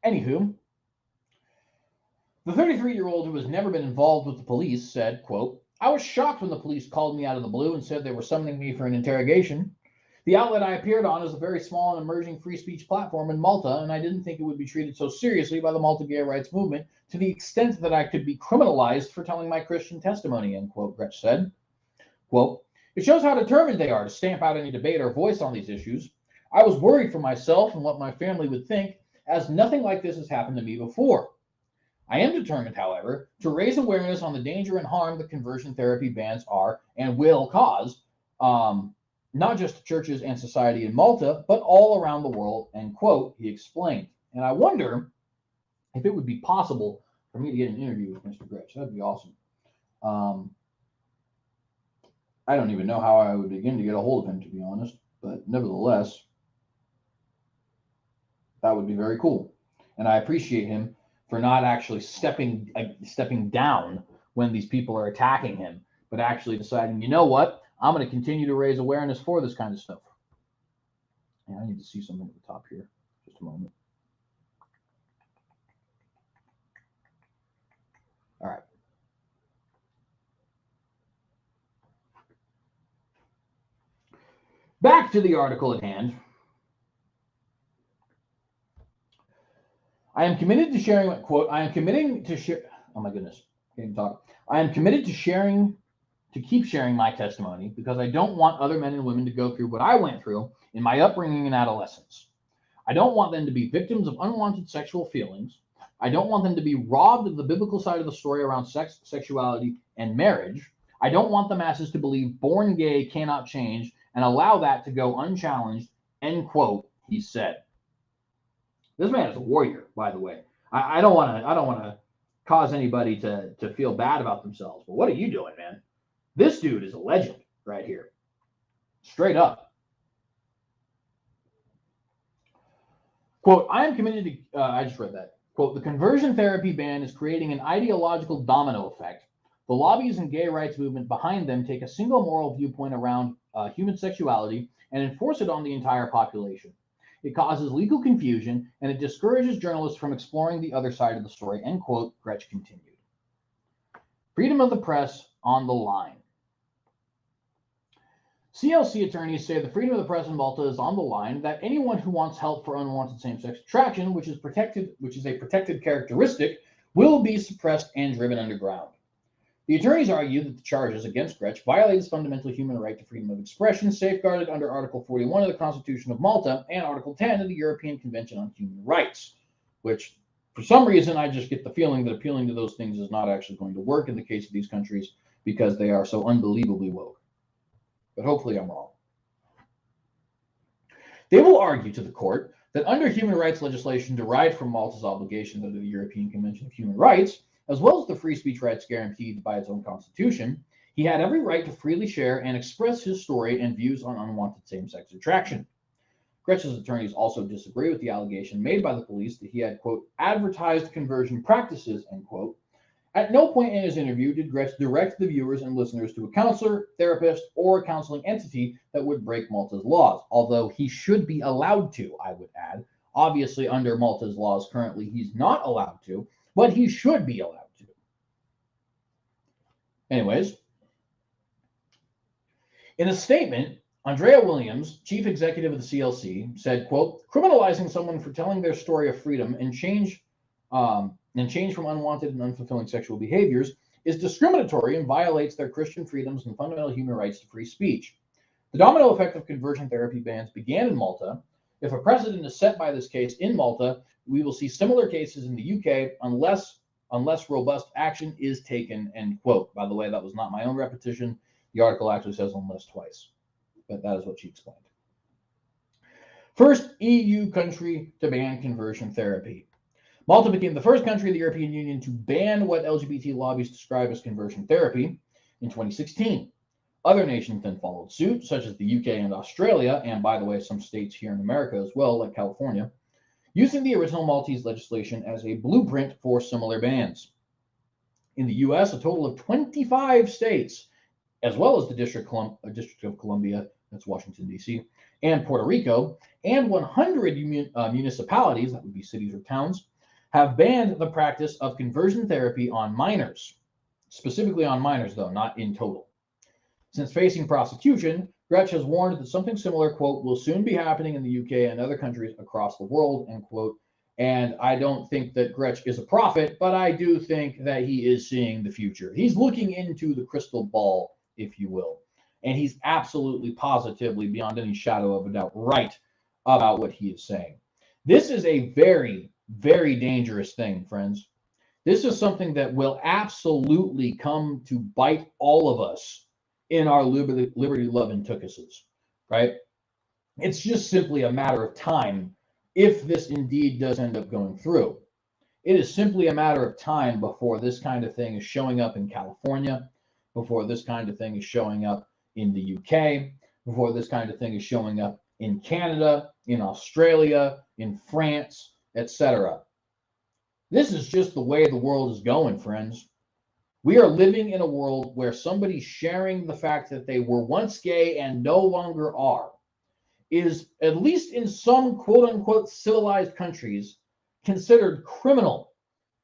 Anywho, the 33-year-old who has never been involved with the police said, quote, I was shocked when the police called me out of the blue and said they were summoning me for an interrogation. The outlet I appeared on is a very small and emerging free speech platform in Malta, and I didn't think it would be treated so seriously by the Malta gay rights movement to the extent that I could be criminalized for telling my Christian testimony, end quote, Gretsch said. Quote, it shows how determined they are to stamp out any debate or voice on these issues. I was worried for myself and what my family would think, as nothing like this has happened to me before. I am determined, however, to raise awareness on the danger and harm that conversion therapy bans are and will cause, not just to churches and society in Malta, but all around the world, end quote, he explained. And I wonder if it would be possible for me to get an interview with Mr. Gretsch. That'd be awesome. I don't even know how I would begin to get a hold of him, to be honest, but nevertheless, that would be very cool. And I appreciate him for not actually stepping down when these people are attacking him, but actually deciding, you know what, I'm going to continue to raise awareness for this kind of stuff. And I need to see something at the top here. Just a moment. All right. Back to the article at hand. I am committed to sharing, quote, I am committing to share, oh my goodness, can't even talk. I am committed to to keep sharing my testimony because I don't want other men and women to go through what I went through in my upbringing and adolescence. I don't want them to be victims of unwanted sexual feelings. I don't want them to be robbed of the biblical side of the story around sex, sexuality, and marriage. I don't want the masses to believe born gay cannot change and allow that to go unchallenged, end quote, he said. This man is a warrior, by the way. I don't want to cause anybody to feel bad about themselves, but what are you doing, man? This dude is a legend right here. Straight up. Quote, I am committed to, I just read that. Quote, the conversion therapy ban is creating an ideological domino effect. The lobbies and gay rights movement behind them take a single moral viewpoint around human sexuality and enforce it on the entire population. It causes legal confusion and it discourages journalists from exploring the other side of the story, end quote, Gretsch continued. Freedom of the press on the line. CLC attorneys say the freedom of the press in Malta is on the line, that anyone who wants help for unwanted same-sex attraction, which is a protected characteristic, will be suppressed and driven underground. The attorneys argue that the charges against Gretsch violate his fundamental human right to freedom of expression, safeguarded under Article 41 of the Constitution of Malta and Article 10 of the European Convention on Human Rights, which, for some reason, I just get the feeling that appealing to those things is not actually going to work in the case of these countries because they are so unbelievably woke. But hopefully I'm wrong. They will argue to the court that under human rights legislation derived from Malta's obligations under the European Convention of Human Rights, as well as the free speech rights guaranteed by its own constitution, he had every right to freely share and express his story and views on unwanted same-sex attraction. Gretsch's attorneys also disagree with the allegation made by the police that he had, quote, advertised conversion practices, end quote. At no point in his interview did Gretsch direct the viewers and listeners to a counselor, therapist, or counseling entity that would break Malta's laws, although he should be allowed to, I would add. Obviously, under Malta's laws currently, he's not allowed to, but he should be allowed to. Anyways, in a statement, Andrea Williams, chief executive of the CLC, said, quote, criminalizing someone for telling their story of freedom and change from unwanted and unfulfilling sexual behaviors is discriminatory and violates their Christian freedoms and fundamental human rights to free speech. The domino effect of conversion therapy bans began in Malta. If a precedent is set by this case in Malta, we will see similar cases in the UK unless robust action is taken, end quote. By the way, that was not my own repetition. The article actually says unless twice, but that is what she explained. First EU country to ban conversion therapy. Malta became the first country in the European Union to ban what LGBT lobbies describe as conversion therapy in 2016. Other nations then followed suit, such as the UK and Australia, and by the way, some states here in America as well, like California, using the original Maltese legislation as a blueprint for similar bans. In the US, a total of 25 states, as well as the District of Columbia, that's Washington, D.C., and Puerto Rico, and 100 municipalities, that would be cities or towns, have banned the practice of conversion therapy on minors, specifically on minors, though, not in total. Since facing prosecution, Gretsch has warned that something similar, quote, will soon be happening in the UK and other countries across the world, end quote. And I don't think that Gretsch is a prophet, but I do think that he is seeing the future. He's looking into the crystal ball, if you will. And he's absolutely, positively, beyond any shadow of a doubt, right about what he is saying. This is a very, very dangerous thing, friends. This is something that will absolutely come to bite all of us in our liberty loving tuchuses, right? It's just simply a matter of time if this indeed does end up going through. It is simply a matter of time before this kind of thing is showing up in California, before this kind of thing is showing up in the UK, before this kind of thing is showing up in Canada, in Australia, in France, etc. This is just the way the world is going, friends. We are living in a world where somebody sharing the fact that they were once gay and no longer are is, at least in some quote-unquote civilized countries, considered criminal,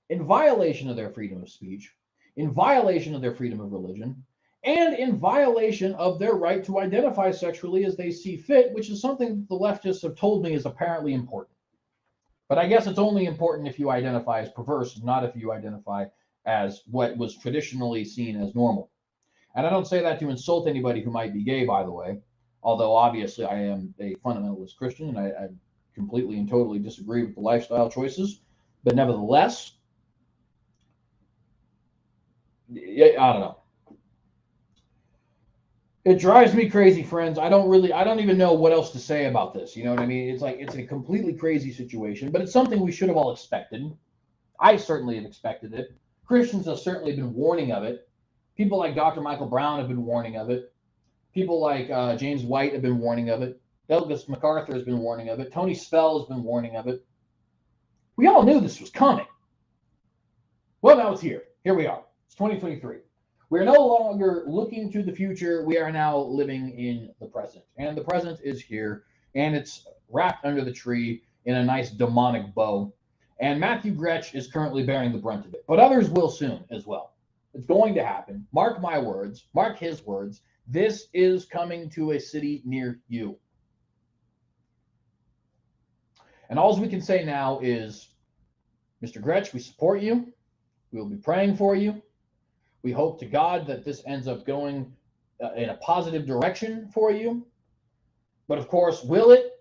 in violation of their freedom of speech, in violation of their freedom of religion, and in violation of their right to identify sexually as they see fit, which is something the leftists have told me is apparently important. But I guess it's only important if you identify as perverse, not if you identify as what was traditionally seen as normal. And I don't say that to insult anybody who might be gay, by the way, although obviously I am a fundamentalist Christian and I completely and totally disagree with the lifestyle choices. But nevertheless, I don't know. It drives me crazy, friends. I don't even know what else to say about this. You know what I mean? It's like it's a completely crazy situation, but it's something we should have all expected. I certainly have expected it. Christians have certainly been warning of it. People like Dr. Michael Brown have been warning of it. People like James White have been warning of it. Douglas MacArthur has been warning of it. Tony Spell has been warning of it. We all knew this was coming. Well, now it's here. Here we are. It's 2023. We are no longer looking to the future. We are now living in the present. And the present is here. And it's wrapped under the tree in a nice demonic bow. And Matthew Gretsch is currently bearing the brunt of it. But others will soon as well. It's going to happen. Mark my words. Mark his words. This is coming to a city near you. And all we can say now is, Mr. Gretsch, we support you. We will be praying for you. We hope to God that this ends up going in a positive direction for you. But of course, will it?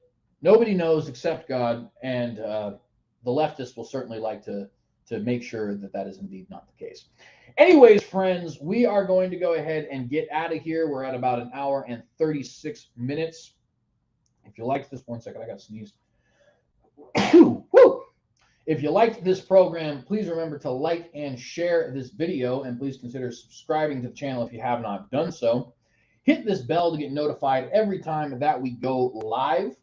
Nobody knows except God. And the leftists will certainly like to make sure that that is indeed not the case. Anyways, friends, we are going to go ahead and get out of here. We're at about 1 hour and 36 minutes. If you liked this, 1 second, I got sneezed. Woo! If you liked this program, please remember to like and share this video, and please consider subscribing to the channel if you have not done so. Hit this bell to get notified every time that we go live.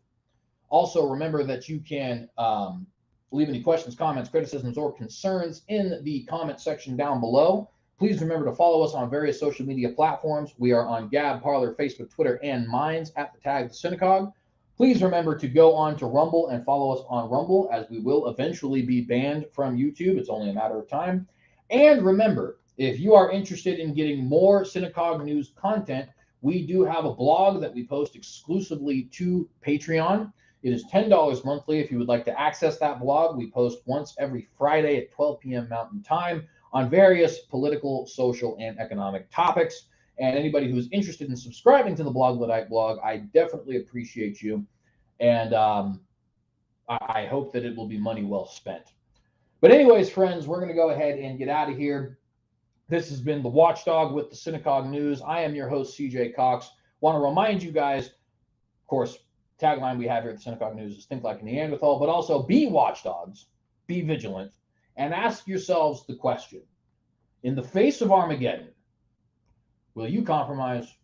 Also, remember that you can leave any questions, comments, criticisms, or concerns in the comment section down below. Please remember to follow us on various social media platforms. We are on Gab, Parler, Facebook, Twitter, and Minds at the tag The Synagogue. Please remember to go on to Rumble and follow us on Rumble, as we will eventually be banned from YouTube. It's only a matter of time. And remember, if you are interested in getting more Synagogue News content, we do have a blog that we post exclusively to Patreon. It is $10 monthly if you would like to access that blog. We post once every Friday at 12 p.m. Mountain Time on various political, social, and economic topics. And anybody who's interested in subscribing to the Blog Luddite blog, I definitely appreciate you. And I hope that it will be money well spent. But anyways, friends, we're going to go ahead and get out of here. This has been the Watchdog with the Synagogue News. I am your host, CJ Cox. Want to remind you guys, of course, tagline we have here at the Synagogue News is think like a Neanderthal, but also be watchdogs, be vigilant, and ask yourselves the question, in the face of Armageddon, will you compromise